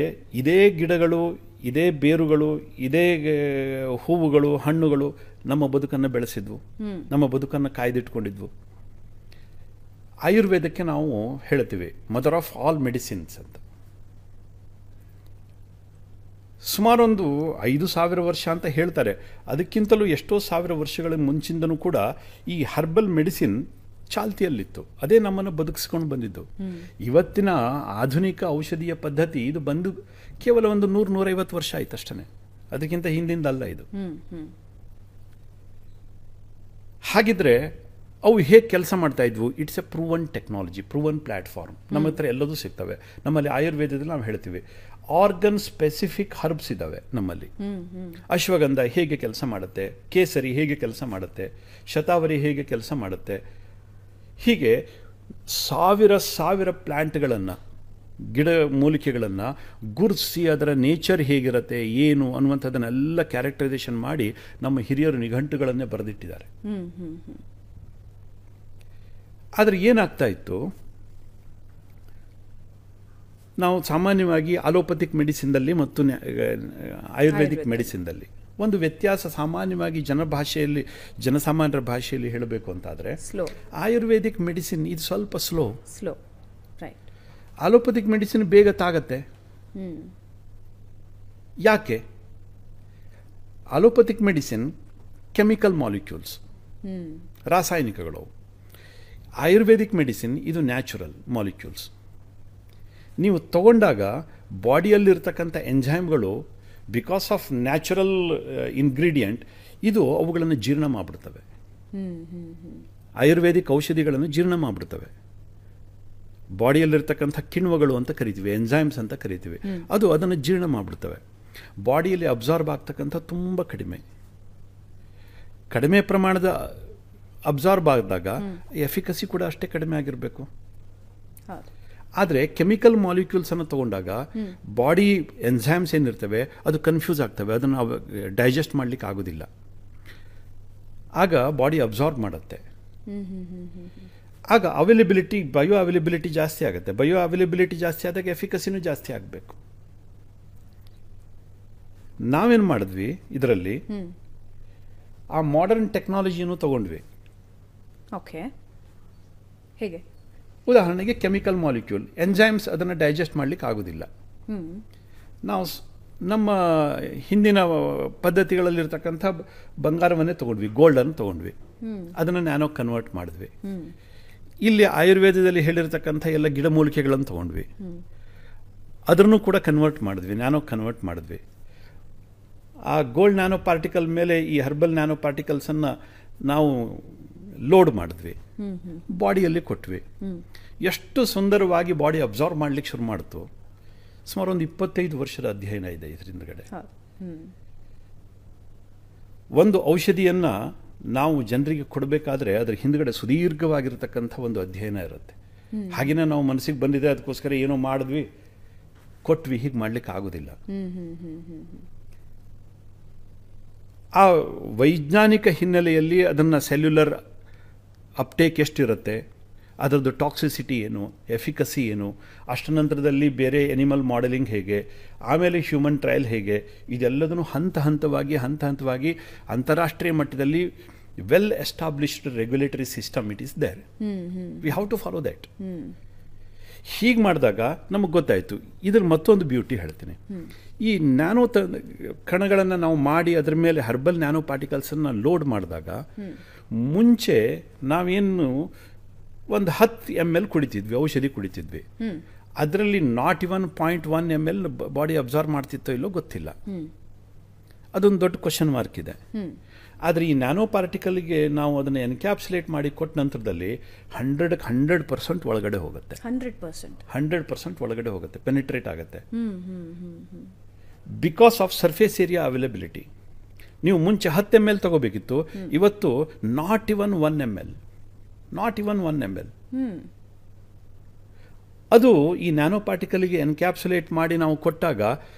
ಇದೇ ಗಿಡಗಳು, ಇದೇ ಬೇರುಗಳು, ಇದೇ ಹೂವುಗಳು, ಹಣ್ಣುಗಳು ನಮ್ಮ ಬದುಕನ್ನು ಬೆಳೆಸಿದ್ವು, ನಮ್ಮ ಬದುಕನ್ನು ಕಾಯ್ದಿಟ್ಕೊಂಡಿದ್ವು. ಆಯುರ್ವೇದಕ್ಕೆ ನಾವು ಹೇಳ್ತೀವಿ ಮದರ್ ಆಫ್ ಆಲ್ ಮೆಡಿಸಿನ್ಸ್ ಅಂತ. ಸುಮಾರೊಂದು 5,000 ವರ್ಷ ಅಂತ ಹೇಳ್ತಾರೆ. ಅದಕ್ಕಿಂತಲೂ ಎಷ್ಟೋ ಸಾವಿರ ವರ್ಷಗಳ ಮುಂಚಿಂದನೂ ಕೂಡ ಈ ಹರ್ಬಲ್ ಮೆಡಿಸಿನ್ ಚಾಲ್ತಿಯಲ್ಲಿತ್ತು. ಅದೇ ನಮ್ಮನ್ನು ಬದುಕಿಸ್ಕೊಂಡು ಬಂದಿದ್ದು. ಇವತ್ತಿನ ಆಧುನಿಕ ಔಷಧೀಯ ಪದ್ಧತಿ ಇದು ಬಂದು ಕೇವಲ ಒಂದು 100-150 ವರ್ಷ ಆಯ್ತು ಅಷ್ಟೇ. ಅದಕ್ಕಿಂತ ಹಿಂದಿಂದಲ್ಲ ಇದು. ಹಾಗಿದ್ರೆ ಅವು ಹೇಗೆ ಕೆಲಸ ಮಾಡ್ತಾ ಇದ್ವು? It's A proven technology, proven platform. ನಮ್ಮ ಹತ್ರ ಎಲ್ಲದೂ ಸಿಗ್ತವೆ. ನಮ್ಮಲ್ಲಿ ಆಯುರ್ವೇದದಲ್ಲಿ ನಾವು ಹೇಳ್ತೀವಿ ಆರ್ಗನ್ ಸ್ಪೆಸಿಫಿಕ್ ಹರ್ಬ್ಸ್ ಇದ್ದಾವೆ ನಮ್ಮಲ್ಲಿ. ಅಶ್ವಗಂಧ ಹೇಗೆ ಕೆಲಸ ಮಾಡುತ್ತೆ, ಕೇಸರಿ ಹೇಗೆ ಕೆಲಸ ಮಾಡುತ್ತೆ, ಶತಾವರಿ ಹೇಗೆ ಕೆಲಸ ಮಾಡುತ್ತೆ, ಹೀಗೆ ಸಾವಿರ ಪ್ಲ್ಯಾಂಟ್ಗಳನ್ನು, ಗಿಡ ಮೂಲಿಕೆಗಳನ್ನು ಗುರುತಿಸಿ ಅದರ ನೇಚರ್ ಹೇಗಿರುತ್ತೆ ಏನು ಅನ್ನುವಂಥದ್ದನ್ನೆಲ್ಲ ಕ್ಯಾರೆಕ್ಟರೈಸೇಷನ್ ಮಾಡಿ ನಮ್ಮ ಹಿರಿಯರು ನಿಘಂಟುಗಳನ್ನೇ ಬರೆದಿಟ್ಟಿದ್ದಾರೆ. ಆದರೆ ಏನಾಗ್ತಾ ಇತ್ತು, ನಾವು ಸಾಮಾನ್ಯವಾಗಿ ಅಲೋಪತಿಕ್ ಮೆಡಿಸಿನ್ದಲ್ಲಿ ಮತ್ತು ಆಯುರ್ವೇದಿಕ್ ಮೆಡಿಸಿನ್ದಲ್ಲಿ ಒಂದು ವ್ಯತ್ಯಾಸ ಸಾಮಾನ್ಯವಾಗಿ ಜನಸಾಮಾನ್ಯರ ಭಾಷೆಯಲ್ಲಿ ಹೇಳಬೇಕು ಅಂತಾದರೆ, ಸ್ಲೋ ಆಯುರ್ವೇದಿಕ್ ಮೆಡಿಸಿನ್ ಇದು ಸ್ವಲ್ಪ ಸ್ಲೋ. ರೈಟ್. ಅಲೋಪತಿಕ್ ಮೆಡಿಸಿನ್ ಬೇಗ ತಾಗತ್ತೆ. ಯಾಕೆ? ಅಲೋಪತಿಕ್ ಮೆಡಿಸಿನ್ ಕೆಮಿಕಲ್ ಮಾಲಿಕ್ಯೂಲ್ಸ್, ರಾಸಾಯನಿಕಗಳು. ಆಯುರ್ವೇದಿಕ್ ಮೆಡಿಸಿನ್ ಇದು ನ್ಯಾಚುರಲ್ ಮಾಲಿಕ್ಯೂಲ್ಸ್. ನೀವು ತಗೊಂಡಾಗ ಬಾಡಿಯಲ್ಲಿರ್ತಕ್ಕಂಥ ಎಂಜೈಮ್ಗಳು ಬಿಕಾಸ್ ಆಫ್ ನ್ಯಾಚುರಲ್ ಇಂಗ್ರೀಡಿಯೆಂಟ್ ಇದು ಅವುಗಳನ್ನು ಜೀರ್ಣ ಮಾಡಿಬಿಡ್ತವೆ. ಆಯುರ್ವೇದಿಕ್ ಔಷಧಿಗಳನ್ನು ಜೀರ್ಣ ಮಾಡಿಬಿಡ್ತವೆ. ಬಾಡಿಯಲ್ಲಿರ್ತಕ್ಕಂಥ ಕಿಣ್ವಗಳು ಅಂತ ಕರಿತೀವಿ, ಎಂಜೈಮ್ಸ್ ಅಂತ ಕರಿತೀವಿ, ಅದು ಅದನ್ನು ಜೀರ್ಣ ಮಾಡಿಬಿಡ್ತವೆ. ಬಾಡಿಯಲ್ಲಿ ಅಬ್ಸಾರ್ಬ್ ಆಗ್ತಕ್ಕಂಥ ತುಂಬ ಕಡಿಮೆ ಪ್ರಮಾಣದ ಅಬ್ಸಾರ್ಬ್ ಆದಾಗ ಎಫಿಕಸಿ ಕೂಡ ಅಷ್ಟೇ ಕಡಿಮೆ ಆಗಿರಬೇಕು. ಆದರೆ ಕೆಮಿಕಲ್ ಮಾಲಿಕ್ಯೂಲ್ಸನ್ನು ತಗೊಂಡಾಗ ಬಾಡಿ ಎಂಜೈಮ್ಸ್ ಏನಿರ್ತವೆ ಅದು ಕನ್ಫ್ಯೂಸ್ ಆಗ್ತವೆ, ಅದನ್ನು ಡೈಜೆಸ್ಟ್ ಮಾಡಲಿಕ್ಕೆ ಆಗೋದಿಲ್ಲ. ಆಗ ಬಾಡಿ ಅಬ್ಸಾರ್ಬ್ ಮಾಡುತ್ತೆ. ಆಗ ಬಯೋ ಅವೈಲಬಿಲಿಟಿ ಜಾಸ್ತಿ ಆಗುತ್ತೆ. ಬಯೋ ಅವೈಲಬಿಲಿಟಿ ಜಾಸ್ತಿ ಆದಾಗ ಎಫಿಕಸಿನೂ ಜಾಸ್ತಿ ಆಗಬೇಕು. ನಾವೇನು ಮಾಡಿದ್ವಿ ಇದರಲ್ಲಿ, ಆ ಮಾಡರ್ನ್ ಟೆಕ್ನಾಲಜಿಯನ್ನು ತಗೊಂಡ್ವಿ. ಓಕೆ, ಹೇಗೆ? ಉದಾಹರಣೆಗೆ ಕೆಮಿಕಲ್ ಮಾಲಿಕ್ಯೂಲ್ ಎಂಜೈಮ್ಸ್ ಅದನ್ನು ಡೈಜೆಸ್ಟ್ ಮಾಡಲಿಕ್ಕೆ ಆಗೋದಿಲ್ಲ. ನಾವು ನಮ್ಮ ಹಿಂದಿನ ಪದ್ಧತಿಗಳಲ್ಲಿರ್ತಕ್ಕಂಥ ಬಂಗಾರವನ್ನೇ ತಗೊಂಡ್ವಿ, ಗೋಲ್ಡನ್ನು ತಗೊಂಡ್ವಿ, ಅದನ್ನು ನ್ಯಾನೋ ಕನ್ವರ್ಟ್ ಮಾಡಿದ್ವಿ. ಇಲ್ಲಿ ಆಯುರ್ವೇದದಲ್ಲಿ ಹೇಳಿರ್ತಕ್ಕಂಥ ಎಲ್ಲ ಗಿಡಮೂಲಿಕೆಗಳನ್ನು ತಗೊಂಡ್ವಿ, ಅದನ್ನು ಕೂಡ ನ್ಯಾನೋ ಕನ್ವರ್ಟ್ ಮಾಡಿದ್ವಿ. ಆ ಗೋಲ್ಡ್ ನ್ಯಾನೋ ಪಾರ್ಟಿಕಲ್ ಮೇಲೆ ಈ ಹರ್ಬಲ್ ನ್ಯಾನೋ ಪಾರ್ಟಿಕಲ್ಸನ್ನು ನಾವು ಲೋಡ್ ಮಾಡಿದ್ವಿ, ಬಾಡಿಯಲ್ಲಿ ಕೊಟ್ವಿ. ಎಷ್ಟು ಸುಂದರವಾಗಿ ಬಾಡಿ ಅಬ್ಸಾರ್ವ್ ಮಾಡಲಿಕ್ಕೆ ಶುರು ಮಾಡ್ತು. ಸುಮಾರು ಒಂದು 25 ವರ್ಷದ ಅಧ್ಯಯನ ಇದೆ ಇದರಿಂದಗಡೆ. ಒಂದು ಔಷಧಿಯನ್ನು ನಾವು ಜನರಿಗೆ ಕೊಡಬೇಕಾದ್ರೆ ಅದರ ಹಿಂದ್ಗಡೆ ಸುದೀರ್ಘವಾಗಿರ್ತಕ್ಕಂಥ ಒಂದು ಅಧ್ಯಯನ ಇರುತ್ತೆ. ಹಾಗೆಯೇ ನಾವು ಮನಸ್ಸಿಗೆ ಬಂದಿದೆ ಅದಕ್ಕೋಸ್ಕರ ಏನೋ ಮಾಡಿದ್ವಿ ಕೊಟ್ವಿ, ಹೀಗೆ ಮಾಡಲಿಕ್ಕೆ ಆಗೋದಿಲ್ಲ. ಆ ವೈಜ್ಞಾನಿಕ ಹಿನ್ನೆಲೆಯಲ್ಲಿ ಅದನ್ನು ಸೆಲ್ಯುಲರ್ ಅಪ್ಟೇಕ್ ಎಷ್ಟಿರುತ್ತೆ, ಅದರದ್ದು ಟಾಕ್ಸಿಸಿಟಿ ಏನು, ಎಫಿಕಸಿ ಏನು, ಅಷ್ಟ ನಂತರದಲ್ಲಿ ಬೇರೆ ಎನಿಮಲ್ ಮಾಡೆಲಿಂಗ್ ಹೇಗೆ, ಆಮೇಲೆ ಹ್ಯೂಮನ್ ಟ್ರಯಲ್ ಹೇಗೆ, ಇದೆಲ್ಲದನ್ನು ಹಂತವಾಗಿ ಅಂತಾರಾಷ್ಟ್ರೀಯ ಮಟ್ಟದಲ್ಲಿ well established regulatory system it is there. We have to follow that. ಹೀಗೆ ಮಾಡಿದಾಗ ನಮಗೆ ಗೊತ್ತಾಯಿತು. ಇದ್ರ ಮತ್ತೊಂದು ಬ್ಯೂಟಿ ಹೇಳ್ತೀನಿ. ಈ ನ್ಯಾನೋ ಕಣಗಳನ್ನು ನಾವು ಮಾಡಿ ಅದರ ಮೇಲೆ ಹರ್ಬಲ್ ನ್ಯಾನೋ ಪಾರ್ಟಿಕಲ್ಸನ್ನು ಲೋಡ್ ಮಾಡಿದಾಗ ಮುಂಚೆ ನಾವೇನು ಒಂದು 10 ml ಕುಡಿತಿದ್ವಿ, ಔಷಧಿ ಕುಡಿತಿದ್ವಿ. ಅದರಲ್ಲಿ not even 0.1 ml body absorb ಮಾಡ್ತಿತ್ತೋ ಇಲ್ಲೋ ಗೊತ್ತಿಲ್ಲ. ಅದೊಂದು ದೊಡ್ಡ ಕ್ವಶನ್ ಮಾರ್ಕ್ ಇದೆ. ಆದರೆ ಈ ನ್ಯಾನೋ ಪಾರ್ಟಿಕಲ್ಗೆ ನಾವು ಅದನ್ನು ಎನ್ಕ್ಯಾಪ್ಸುಲೇಟ್ ಮಾಡಿ ಕೊಟ್ಟ ನಂತರದಲ್ಲಿ 100% ಒಳಗಡೆ ಹೋಗುತ್ತೆ. 100% ಒಳಗಡೆ ಹೋಗುತ್ತೆ, ಪೆನಿಟ್ರೇಟ್ ಆಗುತ್ತೆ. Because of surface area availability. ನೀವು ಮುಂಚೆ 10 ml ತಗೋಬೇಕಿತ್ತು, ಇವತ್ತು ನಾಟ್ ಇವನ್ 1 ml. ಅದು ಈ ನ್ಯಾನೋ ಪಾರ್ಟಿಕಲ್ಗೆ ಎನ್ಕ್ಯಾಪ್ಸುಲೇಟ್ ಮಾಡಿ ನಾವು ಕೊಟ್ಟಾಗ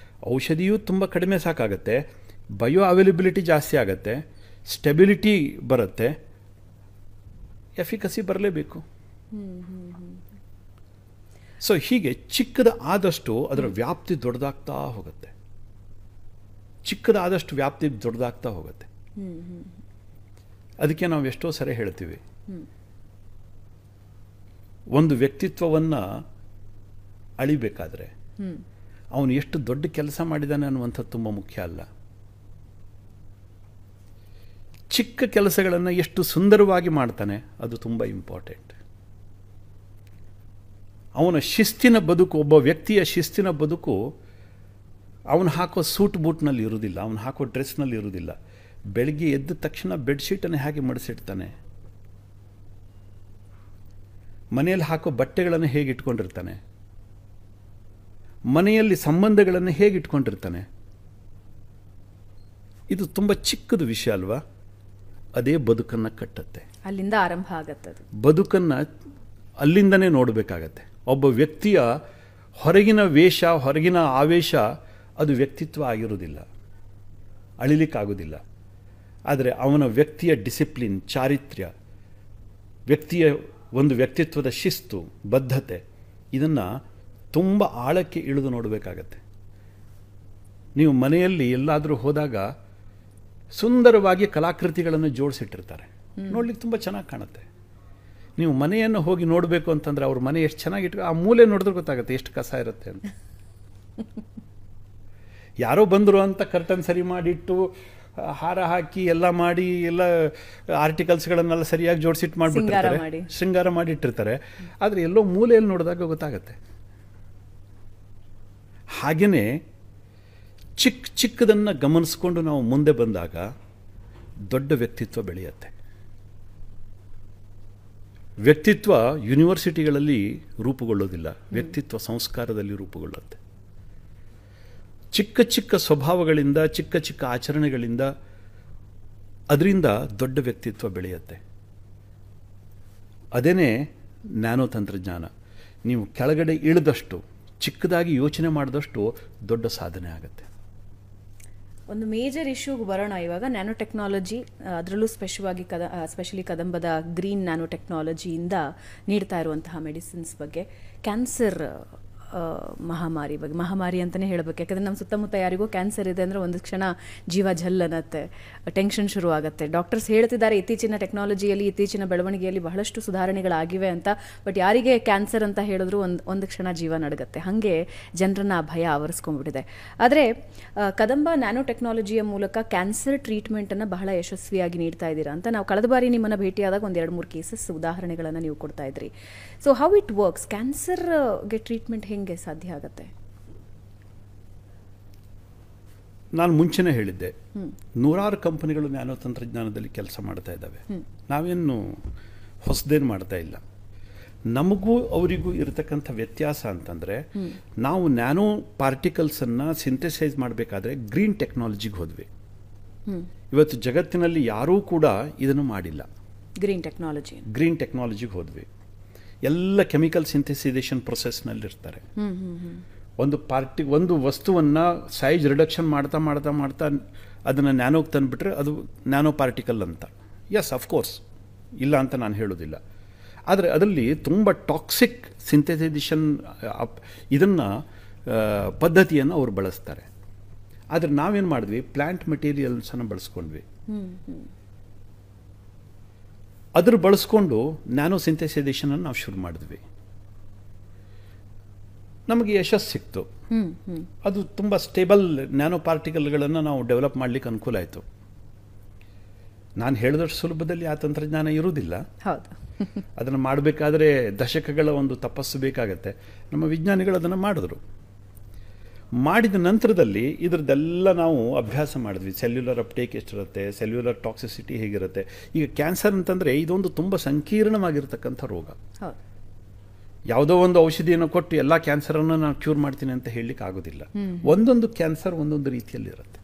ಔಷಧಿಯೂ ತುಂಬ ಕಡಿಮೆ ಸಾಕಾಗುತ್ತೆ, ಬಯೋ ಅವೈಲಬಿಲಿಟಿ ಜಾಸ್ತಿ ಆಗುತ್ತೆ, ಸ್ಟೆಬಿಲಿಟಿ ಬರುತ್ತೆ, ಎಫಿಕಸಿ ಬರಲೇಬೇಕು. ಸೊ ಹೀಗೆ ಚಿಕ್ಕದ ಆದಷ್ಟು ಅದರ ವ್ಯಾಪ್ತಿ ದೊಡ್ಡದಾಗ್ತಾ ಹೋಗುತ್ತೆ. ಅದಕ್ಕೆ ನಾವು ಎಷ್ಟೋ ಸರಿ ಹೇಳ್ತೀವಿ, ಒಂದು ವ್ಯಕ್ತಿತ್ವವನ್ನು ಅಳಿಬೇಕಾದ್ರೆ ಅವನು ಎಷ್ಟು ದೊಡ್ಡ ಕೆಲಸ ಮಾಡಿದ್ದಾನೆ ಅನ್ನುವಂಥದ್ದು ತುಂಬ ಮುಖ್ಯ ಅಲ್ಲ. ಚಿಕ್ಕ ಕೆಲಸಗಳನ್ನು ಎಷ್ಟು ಸುಂದರವಾಗಿ ಮಾಡ್ತಾನೆ ಅದು ತುಂಬ ಇಂಪಾರ್ಟೆಂಟ್. ಅವನ ಶಿಸ್ತಿನ ಬದುಕು, ಒಬ್ಬ ವ್ಯಕ್ತಿಯ ಶಿಸ್ತಿನ ಬದುಕು ಅವನು ಹಾಕೋ ಸೂಟ್ ಬೂಟ್ನಲ್ಲಿ ಇರುವುದಿಲ್ಲ, ಅವನು ಹಾಕೋ ಡ್ರೆಸ್ನಲ್ಲಿ ಇರುವುದಿಲ್ಲ. ಬೆಳಗ್ಗೆ ಎದ್ದ ತಕ್ಷಣ ಬೆಡ್ಶೀಟನ್ನು ಹೇಗೆ ಮಡಿಸಿಡ್ತಾನೆ, ಮನೆಯಲ್ಲಿ ಹಾಕೋ ಬಟ್ಟೆಗಳನ್ನು ಹೇಗೆ ಇಟ್ಕೊಂಡಿರ್ತಾನೆ, ಮನೆಯಲ್ಲಿ ಸಂಬಂಧಗಳನ್ನು ಹೇಗೆ ಇಟ್ಕೊಂಡಿರ್ತಾನೆ. ಇದು ತುಂಬ ಚಿಕ್ಕದು ವಿಷಯ ಅಲ್ವಾ? ಅದೇ ಬದುಕನ್ನು ಕಟ್ಟತ್ತೆ. ಅಲ್ಲಿಂದ ಆರಂಭ ಆಗತ್ತೆ. ಬದುಕನ್ನು ಅಲ್ಲಿಂದನೇ ನೋಡಬೇಕಾಗತ್ತೆ. ಒಬ್ಬ ವ್ಯಕ್ತಿಯ ಹೊರಗಿನ ವೇಷ, ಹೊರಗಿನ ಆವೇಶ ಅದು ವ್ಯಕ್ತಿತ್ವ ಆಗಿರೋದಿಲ್ಲ, ಅಳಿಲಿಕ್ಕಾಗೋದಿಲ್ಲ. ಆದರೆ ಅವನ ವ್ಯಕ್ತಿಯ ಡಿಸಿಪ್ಲಿನ್, ಚಾರಿತ್ರ್ಯ, ವ್ಯಕ್ತಿಯ ಒಂದು ವ್ಯಕ್ತಿತ್ವದ ಶಿಸ್ತು, ಬದ್ಧತೆ, ಇದನ್ನು ತುಂಬ ಆಳಕ್ಕೆ ಇಳಿದು ನೋಡಬೇಕಾಗತ್ತೆ. ನೀವು ಮನೆಯಲ್ಲಿ ಎಲ್ಲಾದರೂ ಹೋದಾಗ ಸುಂದರವಾಗಿ ಕಲಾಕೃತಿಗಳನ್ನು ಜೋಡಿಸಿಟ್ಟಿರ್ತಾರೆ, ನೋಡ್ಲಿಕ್ಕೆ ತುಂಬ ಚೆನ್ನಾಗಿ ಕಾಣುತ್ತೆ. ನೀವು ಮನೆಯನ್ನು ಹೋಗಿ ನೋಡಬೇಕು ಅಂತಂದರೆ ಅವ್ರ ಮನೆ ಎಷ್ಟು ಚೆನ್ನಾಗಿಟ್ಟು ಆ ಮೂಲೆ ನೋಡಿದ್ರೆ ಗೊತ್ತಾಗುತ್ತೆ ಎಷ್ಟು ಕಸ ಇರುತ್ತೆ ಅಂತ. ಯಾರೋ ಬಂದರು ಅಂತ ಕರ್ಟನ್ ಸರಿ ಮಾಡಿಟ್ಟು ಹಾರ ಹಾಕಿ ಎಲ್ಲ ಮಾಡಿ ಎಲ್ಲ ಆರ್ಟಿಕಲ್ಸ್ಗಳನ್ನೆಲ್ಲ ಸರಿಯಾಗಿ ಜೋಡಿಸಿಟ್ಟು ಮಾಡಿಬಿಟ್ಟಿರ್ತಾರೆ, ಶೃಂಗಾರ ಮಾಡಿಟ್ಟಿರ್ತಾರೆ. ಆದರೆ ಎಲ್ಲೋ ಮೂಲೆಯಲ್ಲಿ ನೋಡಿದಾಗ ಗೊತ್ತಾಗತ್ತೆ. ಹಾಗೆಯೇ ಚಿಕ್ಕದನ್ನು ಗಮನಿಸ್ಕೊಂಡು ನಾವು ಮುಂದೆ ಬಂದಾಗ ದೊಡ್ಡ ವ್ಯಕ್ತಿತ್ವ ಬೆಳೆಯುತ್ತೆ. ವ್ಯಕ್ತಿತ್ವ ಯೂನಿವರ್ಸಿಟಿಗಳಲ್ಲಿ ರೂಪುಗೊಳ್ಳೋದಿಲ್ಲ, ವ್ಯಕ್ತಿತ್ವ ಸಂಸ್ಕಾರದಲ್ಲಿ ರೂಪುಗೊಳ್ಳುತ್ತೆ. ಚಿಕ್ಕ ಚಿಕ್ಕ ಸ್ವಭಾವಗಳಿಂದ, ಚಿಕ್ಕ ಚಿಕ್ಕ ಆಚರಣೆಗಳಿಂದ, ಅದರಿಂದ ದೊಡ್ಡ ವ್ಯಕ್ತಿತ್ವ ಬೆಳೆಯುತ್ತೆ. ಅದೇನೇ ನ್ಯಾನೋ ತಂತ್ರಜ್ಞಾನ. ನೀವು ಕೆಳಗಡೆ ಇಳಿದಷ್ಟು, ಚಿಕ್ಕದಾಗಿ ಯೋಚನೆ ಮಾಡಿದಷ್ಟು ದೊಡ್ಡ ಸಾಧನೆ ಆಗುತ್ತೆ. ಒಂದು ಮೇಜರ್ ಇಶ್ಯೂಗೆ ಬರೋಣ ಇವಾಗ. ನ್ಯಾನೋ ಟೆಕ್ನಾಲಜಿ, ಅದರಲ್ಲೂ ಸ್ಪೆಷಲಿ ಕದಂಬದ ಗ್ರೀನ್ ನ್ಯಾನೋ ಟೆಕ್ನಾಲಜಿಯಿಂದ ನೀಡ್ತಾ ಇರುವಂತಹ ಮೆಡಿಸಿನ್ಸ್ ಬಗ್ಗೆ, ಕ್ಯಾನ್ಸರ್ ಮಹಾಮಾರಿ ಬಗ್ಗೆ. ಮಹಾಮಾರಿ ಅಂತಲೇ ಹೇಳಬೇಕು, ಯಾಕಂದರೆ ನಮ್ಮ ಸುತ್ತಮುತ್ತ ಯಾರಿಗೂ ಕ್ಯಾನ್ಸರ್ ಇದೆ ಅಂದರೆ ಒಂದು ಕ್ಷಣ ಜೀವ ಜಲ್ ಅನ್ನತ್ತೆ, ಟೆನ್ಷನ್ ಶುರುವಾಗುತ್ತೆ. ಡಾಕ್ಟರ್ಸ್ ಹೇಳ್ತಿದ್ದಾರೆ ಇತ್ತೀಚಿನ ಟೆಕ್ನಾಲಜಿಯಲ್ಲಿ, ಇತ್ತೀಚಿನ ಬೆಳವಣಿಗೆಯಲ್ಲಿ ಬಹಳಷ್ಟು ಸುಧಾರಣೆಗಳಾಗಿವೆ ಅಂತ. ಬಟ್ ಯಾರಿಗೆ ಕ್ಯಾನ್ಸರ್ ಅಂತ ಹೇಳಿದ್ರು ಒಂದು ಕ್ಷಣ ಜೀವ ನಡಗತ್ತೆ. ಹಾಗೆ ಜನರನ್ನ ಆ ಭಯ ಆವರಿಸ್ಕೊಂಡ್ಬಿಟ್ಟಿದೆ. ಆದರೆ ಕದಂಬ ನ್ಯಾನೋ ಟೆಕ್ನಾಲಜಿಯ ಮೂಲಕ ಕ್ಯಾನ್ಸರ್ ಟ್ರೀಟ್ಮೆಂಟನ್ನು ಬಹಳ ಯಶಸ್ವಿಯಾಗಿ ನೀಡ್ತಾ ಇದ್ದೀರಾ ಅಂತ ನಾವು ಕಳೆದ ಬಾರಿ ನಿಮ್ಮನ್ನು ಭೇಟಿಯಾದಾಗ ಒಂದು 2-3 ಕೇಸಸ್ ಉದಾಹರಣೆಗಳನ್ನು ನೀವು ಕೊಡ್ತಾ ಇದ್ರಿ. So how it works? ಕ್ಯಾನ್ಸರ್ಗೆ ಟ್ರೀಟ್ಮೆಂಟ್ ಹೆಂಗೆ ಸಾಧ್ಯ ಆಗುತ್ತೆ? ನಾನು ಮುಂಚೆನೇ ಹೇಳಿದ್ದೆ, ನೂರಾರು ಕಂಪನಿಗಳು ನ್ಯಾನೋ ತಂತ್ರಜ್ಞಾನದಲ್ಲಿ ಕೆಲಸ ಮಾಡ್ತಾ ಇದ್ದಾವೆ. ನಾವೇನು ಹೊಸದೇನು ಮಾಡ್ತಾ ಇಲ್ಲ. ನಮಗೂ ಅವರಿಗೂ ಇರತಕ್ಕಂಥ ವ್ಯತ್ಯಾಸ ಅಂತಂದರೆ, ನಾವು ನ್ಯಾನೋ ಪಾರ್ಟಿಕಲ್ಸನ್ನು ಸಿಂಥೆಸೈಸ್ ಮಾಡಬೇಕಾದ್ರೆ ಗ್ರೀನ್ ಟೆಕ್ನಾಲಜಿಗೆ ಹೋದ್ವಿ. ಇವತ್ತು ಜಗತ್ತಿನಲ್ಲಿ ಯಾರೂ ಕೂಡ ಇದನ್ನು ಮಾಡಿಲ್ಲ. ಗ್ರೀನ್ ಟೆಕ್ನಾಲಜಿಗೆ ಹೋದ್ವಿ. ಎಲ್ಲ ಕೆಮಿಕಲ್ ಸಿಂಥೆಸೈಸೇಷನ್ ಪ್ರೊಸೆಸ್ನಲ್ಲಿರ್ತಾರೆ. ಒಂದು ವಸ್ತುವನ್ನು ಸೈಜ್ ರಿಡಕ್ಷನ್ ಮಾಡ್ತಾ ಮಾಡ್ತಾ ಮಾಡ್ತಾ ಅದನ್ನು ನ್ಯಾನೋಗೆ ತಂದುಬಿಟ್ರೆ ಅದು ನ್ಯಾನೋ ಪಾರ್ಟಿಕಲ್ ಅಂತ. ಎಸ್, ಅಫ್ಕೋರ್ಸ್, ಇಲ್ಲ ಅಂತ ನಾನು ಹೇಳೋದಿಲ್ಲ. ಆದರೆ ಅದರಲ್ಲಿ ತುಂಬ ಟಾಕ್ಸಿಕ್ ಸಿಂಥೆಸೈಸೇಷನ್ ಇದನ್ನು ಪದ್ಧತಿಯನ್ನು ಅವರು ಬಳಸ್ತಾರೆ. ಆದರೆ ನಾವೇನು ಮಾಡಿದ್ವಿ, ಪ್ಲ್ಯಾಂಟ್ ಮೆಟೀರಿಯಲ್ಸನ್ನು ಬಳಸ್ಕೊಂಡ್ವಿ. ಅದ್ರ ಬಳಸ್ಕೊಂಡು ನ್ಯಾನೋ ಸಿಂಥೆಸೈಸೇಷನನ್ನು ನಾವು ಶುರು ಮಾಡಿದ್ವಿ. ನಮಗೆ ಯಶಸ್ಸು ಸಿಕ್ತು. ಅದು ತುಂಬ ಸ್ಟೇಬಲ್ ನ್ಯಾನೋ ಪಾರ್ಟಿಕಲ್ಗಳನ್ನು ನಾವು ಡೆವಲಪ್ ಮಾಡಲಿಕ್ಕೆ ಅನುಕೂಲ ಆಯಿತು. ನಾನು ಹೇಳಿದಷ್ಟು ಸುಲಭದಲ್ಲಿ ಆ ತಂತ್ರಜ್ಞಾನ ಇರುವುದಿಲ್ಲ. ಅದನ್ನು ಮಾಡಬೇಕಾದ್ರೆ ದಶಕಗಳ ಒಂದು ತಪಸ್ಸು ಬೇಕಾಗತ್ತೆ. ನಮ್ಮ ವಿಜ್ಞಾನಿಗಳು ಅದನ್ನು ಮಾಡಿದ್ರು. ಮಾಡಿದ ನಂತರದಲ್ಲಿ ಇದರದ್ದೆಲ್ಲ ನಾವು ಅಭ್ಯಾಸ ಮಾಡಿದ್ವಿ. ಸೆಲ್ಯುಲರ್ ಅಪ್ಟೇಕ್ ಎಷ್ಟಿರುತ್ತೆ, ಸೆಲ್ಯುಲರ್ ಟಾಕ್ಸಿಸಿಟಿ ಹೇಗಿರುತ್ತೆ. ಈಗ ಕ್ಯಾನ್ಸರ್ ಅಂತಂದರೆ ಇದೊಂದು ತುಂಬ ಸಂಕೀರ್ಣವಾಗಿರ್ತಕ್ಕಂಥ ರೋಗ. ಯಾವುದೋ ಒಂದು ಔಷಧಿಯನ್ನು ಕೊಟ್ಟು ಎಲ್ಲ ಕ್ಯಾನ್ಸರನ್ನು ನಾನು ಕ್ಯೂರ್ ಮಾಡ್ತೀನಿ ಅಂತ ಹೇಳಲಿಕ್ಕೆ ಆಗೋದಿಲ್ಲ. ಒಂದೊಂದು ಕ್ಯಾನ್ಸರ್ ಒಂದೊಂದು ರೀತಿಯಲ್ಲಿರುತ್ತೆ.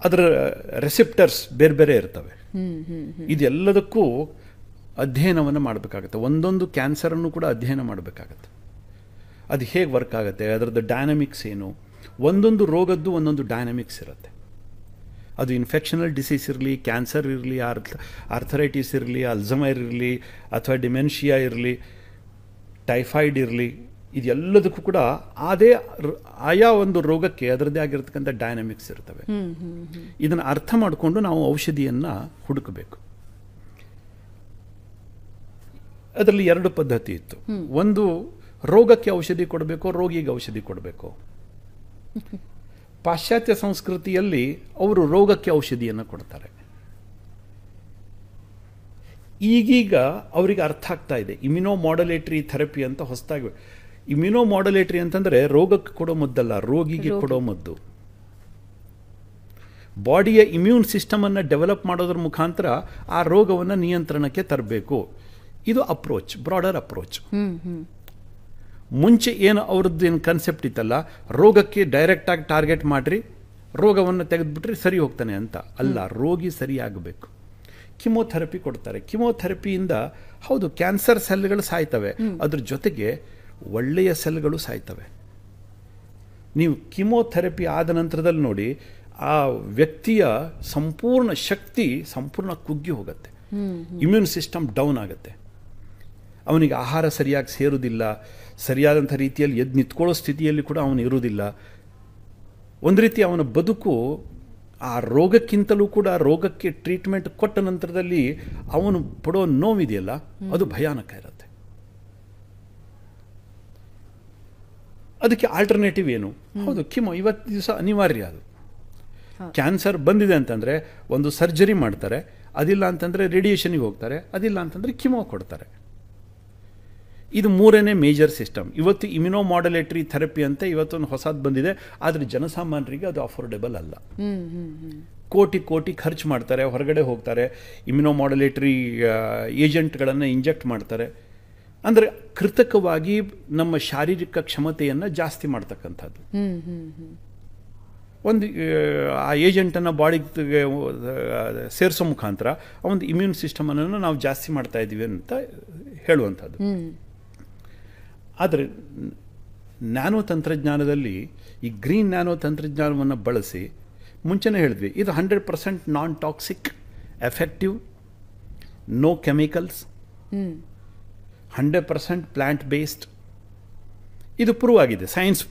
ಅದರ ರೆಸಿಪ್ಟರ್ಸ್ ಬೇರೆ ಬೇರೆ ಇರ್ತವೆ. ಇದೆಲ್ಲದಕ್ಕೂ ಅಧ್ಯಯನವನ್ನು ಮಾಡಬೇಕಾಗತ್ತೆ. ಒಂದೊಂದು ಕ್ಯಾನ್ಸರನ್ನು ಕೂಡ ಅಧ್ಯಯನ ಮಾಡಬೇಕಾಗತ್ತೆ. ಅದು ಹೇಗೆ ವರ್ಕ್ ಆಗುತ್ತೆ, ಅದರದ್ದು ಡೈನಮಿಕ್ಸ್ ಏನು. ಒಂದೊಂದು ರೋಗದ್ದು ಒಂದೊಂದು ಡೈನಮಿಕ್ಸ್ ಇರುತ್ತೆ. ಅದು ಇನ್ಫೆಕ್ಷನಲ್ ಡಿಸೀಸ್ ಇರಲಿ, ಕ್ಯಾನ್ಸರ್ ಇರಲಿ, ಆರ್ಥರೈಟಿಸ್ ಇರಲಿ, ಅಲ್ಝಮೈರ್ ಇರಲಿ, ಅಥವಾ ಡಿಮೆನ್ಷಿಯಾ ಇರಲಿ, ಟೈಫಾಯ್ಡ್ ಇರಲಿ, ಇದೆಲ್ಲದಕ್ಕೂ ಕೂಡ ಆಯಾ ಒಂದು ರೋಗಕ್ಕೆ ಅದರದ್ದೇ ಆಗಿರ್ತಕ್ಕಂಥ ಡೈನಮಿಕ್ಸ್ ಇರ್ತವೆ. ಇದನ್ನು ಅರ್ಥ ಮಾಡಿಕೊಂಡು ನಾವು ಔಷಧಿಯನ್ನು ಹುಡುಕಬೇಕು. ಅದರಲ್ಲಿ 2 ಪದ್ಧತಿ ಇತ್ತು. ಒಂದು, ರೋಗಕ್ಕೆ ಔಷಧಿ ಕೊಡಬೇಕು, ರೋಗಿಗೆ ಔಷಧಿ ಕೊಡಬೇಕು. ಪಾಶ್ಚಾತ್ಯ ಸಂಸ್ಕೃತಿಯಲ್ಲಿ ಅವರು ರೋಗಕ್ಕೆ ಔಷಧಿಯನ್ನು ಕೊಡ್ತಾರೆ. ಈಗೀಗ ಅವರಿಗೆ ಅರ್ಥ ಆಗ್ತಾ ಇದೆ. ಇಮ್ಯುನೋಮಾಡ್ಯುಲೇಟರಿ ಥೆರಪಿ ಅಂತ ಹೊಸದಾಗಿ. ಇಮ್ಯುನೋಮಾಡ್ಯುಲೇಟರಿ ಅಂತಂದರೆ ರೋಗಕ್ಕೆ ಕೊಡೋ ಮದ್ದಲ್ಲ, ರೋಗಿಗೆ ಕೊಡೋ ಮದ್ದು. ಬಾಡಿಯ ಇಮ್ಯೂನ್ ಸಿಸ್ಟಮನ್ನು ಡೆವಲಪ್ ಮಾಡೋದ್ರ ಮುಖಾಂತರ ಆ ರೋಗವನ್ನು ನಿಯಂತ್ರಣಕ್ಕೆ ತರಬೇಕು. ಇದು ಅಪ್ರೋಚ್, ಬ್ರಾಡರ್ ಅಪ್ರೋಚ್. ಮುಂಚೆ ಏನು ಅವ್ರದ್ದೇನು ಕನ್ಸೆಪ್ಟ್ ಇತ್ತಲ್ಲ, ರೋಗಕ್ಕೆ ಡೈರೆಕ್ಟಾಗಿ ಟಾರ್ಗೆಟ್ ಮಾಡಿರಿ, ರೋಗವನ್ನು ತೆಗೆದುಬಿಟ್ರೆ ಸರಿ ಹೋಗ್ತಾನೆ ಅಂತ. ಅಲ್ಲ, ರೋಗಿ ಸರಿಯಾಗಬೇಕು. ಕಿಮೋಥೆರಪಿ ಕೊಡ್ತಾರೆ. ಕಿಮೋಥೆರಪಿಯಿಂದ ಹೌದು ಕ್ಯಾನ್ಸರ್ ಸೆಲ್ಗಳು ಸಾಯ್ತವೆ, ಅದ್ರ ಜೊತೆಗೆ ಒಳ್ಳೆಯ ಸೆಲ್ಗಳು ಸಾಯ್ತವೆ. ನೀವು ಕಿಮೋಥೆರಪಿ ಆದ ನಂತರದಲ್ಲಿ ನೋಡಿ, ಆ ವ್ಯಕ್ತಿಯ ಸಂಪೂರ್ಣ ಶಕ್ತಿ ಸಂಪೂರ್ಣ ಕುಗ್ಗಿ ಹೋಗುತ್ತೆ. ಇಮ್ಯೂನ್ ಸಿಸ್ಟಮ್ ಡೌನ್ ಆಗುತ್ತೆ. ಅವನಿಗೆ ಆಹಾರ ಸರಿಯಾಗಿ ಸೇರುವುದಿಲ್ಲ, ಸರಿಯಾದಂಥ ರೀತಿಯಲ್ಲಿ ಎದ್ದು ನಿಂತ್ಕೊಳ್ಳೋ ಸ್ಥಿತಿಯಲ್ಲಿ ಕೂಡ ಅವನು ಇರುವುದಿಲ್ಲ. ಒಂದು ರೀತಿ ಅವನ ಬದುಕು ಆ ರೋಗಕ್ಕಿಂತಲೂ ಕೂಡ ರೋಗಕ್ಕೆ ಟ್ರೀಟ್ಮೆಂಟ್ ಕೊಟ್ಟ ನಂತರದಲ್ಲಿ ಅವನು ಪಡೋ ನೋವಿದೆಯಲ್ಲ ಅದು ಭಯಾನಕ ಇರುತ್ತೆ. ಅದಕ್ಕೆ ಆಲ್ಟರ್ನೇಟಿವ್ ಏನು? ಹೌದು, ಕಿಮೋ ಇವತ್ತು ದಿವಸ ಅನಿವಾರ್ಯ. ಅದು ಕ್ಯಾನ್ಸರ್ ಬಂದಿದೆ ಅಂತಂದರೆ ಒಂದು ಸರ್ಜರಿ ಮಾಡ್ತಾರೆ, ಅದಿಲ್ಲ ಅಂತಂದರೆ ರೇಡಿಯೇಷನ್ಗೆ ಹೋಗ್ತಾರೆ, ಅದಿಲ್ಲ ಅಂತಂದರೆ ಕಿಮೋ ಕೊಡ್ತಾರೆ. ಇದು ಮೂರನೇ ಮೇಜರ್ ಸಿಸ್ಟಮ್. ಇವತ್ತು ಇಮ್ಯುನೋಮಾಡ್ಯುಲೇಟರಿ ಥೆರಪಿ ಅಂತ ಇವತ್ತೊಂದು ಹೊಸದು ಬಂದಿದೆ, ಆದರೆ ಜನಸಾಮಾನ್ಯರಿಗೆ ಅದು ಅಫೋರ್ಡೆಬಲ್ ಅಲ್ಲ. ಕೋಟಿ ಕೋಟಿ ಖರ್ಚು ಮಾಡ್ತಾರೆ, ಹೊರಗಡೆ ಹೋಗ್ತಾರೆ, ಇಮ್ಯುನೋಮಾಡ್ಯುಲೇಟರಿ ಏಜೆಂಟ್ಗಳನ್ನು ಇಂಜೆಕ್ಟ್ ಮಾಡ್ತಾರೆ. ಅಂದರೆ ಕೃತಕವಾಗಿ ನಮ್ಮ ಶಾರೀರಿಕ ಕ್ಷಮತೆಯನ್ನು ಜಾಸ್ತಿ ಮಾಡ್ತಕ್ಕಂಥದ್ದು. ಒಂದು ಆ ಏಜೆಂಟನ್ನು ಬಾಡಿಗೆ ಸೇರಿಸೋ ಮುಖಾಂತರ ಒಂದು ಇಮ್ಯೂನ್ ಸಿಸ್ಟಮನ್ನು ನಾವು ಜಾಸ್ತಿ ಮಾಡ್ತಾ ಇದ್ದೀವಿ ಅಂತ ಹೇಳುವಂಥದ್ದು. ಆದರೆ ನ್ಯಾನೋ ತಂತ್ರಜ್ಞಾನದಲ್ಲಿ ಈ ಗ್ರೀನ್ ನ್ಯಾನೋ ತಂತ್ರಜ್ಞಾನವನ್ನು ಬಳಸಿ ಮುಂಚೆನೇ ಹೇಳಿದ್ವಿ, ಇದು 100% non toxic, effective, no chemicals, 100% plant based. ಇದು ಪ್ರೂವ್ ಆಗಿದೆ. ಸೈನ್ಸ್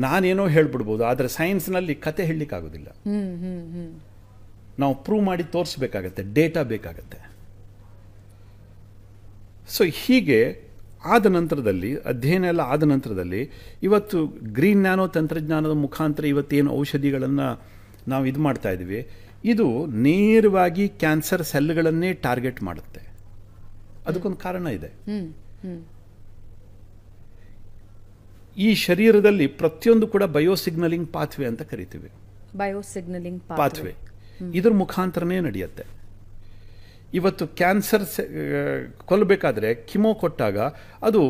ನಾನೇನೋ ಹೇಳ್ಬಿಡ್ಬೋದು, ಆದರೆ ಸೈನ್ಸ್ನಲ್ಲಿ ಕತೆ ಹೇಳಲಿಕ್ಕಾಗೋದಿಲ್ಲ. ನಾವು ಪ್ರೂವ್ ಮಾಡಿ ತೋರಿಸ್ಬೇಕಾಗತ್ತೆ, ಡೇಟಾ ಬೇಕಾಗತ್ತೆ. ಸೊ ಹೀಗೆ ಆದ ನಂತರದಲ್ಲಿ ಅಧ್ಯಯನ ಎಲ್ಲ ಆದ ನಂತರದಲ್ಲಿ ಇವತ್ತು ಗ್ರೀನ್ ನ್ಯಾನೋ ತಂತ್ರಜ್ಞಾನದ ಮುಖಾಂತರ ಇವತ್ತೇನು ಔಷಧಿಗಳನ್ನು ನಾವು ಇದು ಮಾಡ್ತಾ ಇದ್ದೀವಿ, ಇದು ನೇರವಾಗಿ ಕ್ಯಾನ್ಸರ್ ಸೆಲ್ಗಳನ್ನೇ ಟಾರ್ಗೆಟ್ ಮಾಡುತ್ತೆ. ಅದಕ್ಕೊಂದು ಕಾರಣ ಇದೆ. ಈ ಶರೀರದಲ್ಲಿ ಪ್ರತಿಯೊಂದು ಕೂಡ ಬಯೋಸಿಗ್ನಲಿಂಗ್ ಪಾತ್ವೆ ಅಂತ ಕರಿತೀವಿ. ಬಯೋಸಿಗ್ನಲಿಂಗ್ ಪಾತ್ವೆ ಇದ್ರ ಮುಖಾಂತರನೇ ನಡೆಯುತ್ತೆ. ಇವತ್ತು ಕ್ಯಾನ್ಸರ್ ಕೊಲ್ಲಬೇಕಾದ್ರೆ ಕಿಮೋ ಕೊಟ್ಟಾಗ ಅದು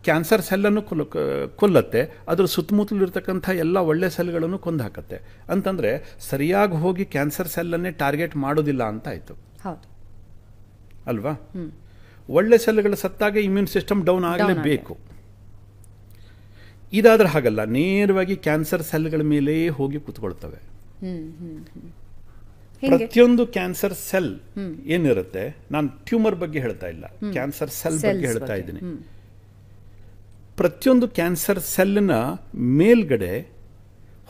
ಕ್ಯಾನ್ಸರ್ ಸೆಲ್ಲನ್ನು ಕೊಲ್ಲತ್ತೆ, ಅದರ ಸುತ್ತಮುತ್ತಲಿರ್ತಕ್ಕಂಥ ಎಲ್ಲ ಒಳ್ಳೆ ಸೆಲ್ಗಳನ್ನು ಕೊಂದು ಹಾಕತ್ತೆ. ಅಂತಂದರೆ ಸರಿಯಾಗಿ ಹೋಗಿ ಕ್ಯಾನ್ಸರ್ ಸೆಲ್ಲನ್ನೇ ಟಾರ್ಗೆಟ್ ಮಾಡೋದಿಲ್ಲ ಅಂತ ಆಯಿತು ಅಲ್ವಾ? ಒಳ್ಳೆ ಸೆಲ್ಗಳು ಸತ್ತಾಗ ಇಮ್ಯೂನ್ ಸಿಸ್ಟಮ್ ಡೌನ್ ಆಗಲೇಬೇಕು. ಇದಾದ್ರೆ ಹಾಗಲ್ಲ, ನೇರವಾಗಿ ಕ್ಯಾನ್ಸರ್ ಸೆಲ್ಗಳ ಮೇಲೆ ಹೋಗಿ ಕೂತ್ಕೊಳ್ತವೆ. ಪ್ರತಿಯೊಂದು ಕ್ಯಾನ್ಸರ್ ಸೆಲ್ ಏನಿರುತ್ತೆ, ನಾನು ಟ್ಯೂಮರ್ ಬಗ್ಗೆ ಹೇಳ್ತಾ ಇಲ್ಲ, ಕ್ಯಾನ್ಸರ್ ಸೆಲ್ ಬಗ್ಗೆ ಹೇಳ್ತಾ ಇದ್ದೀನಿ. ಪ್ರತಿಯೊಂದು ಕ್ಯಾನ್ಸರ್ ಸೆಲ್ನ ಮೇಲ್ಗಡೆ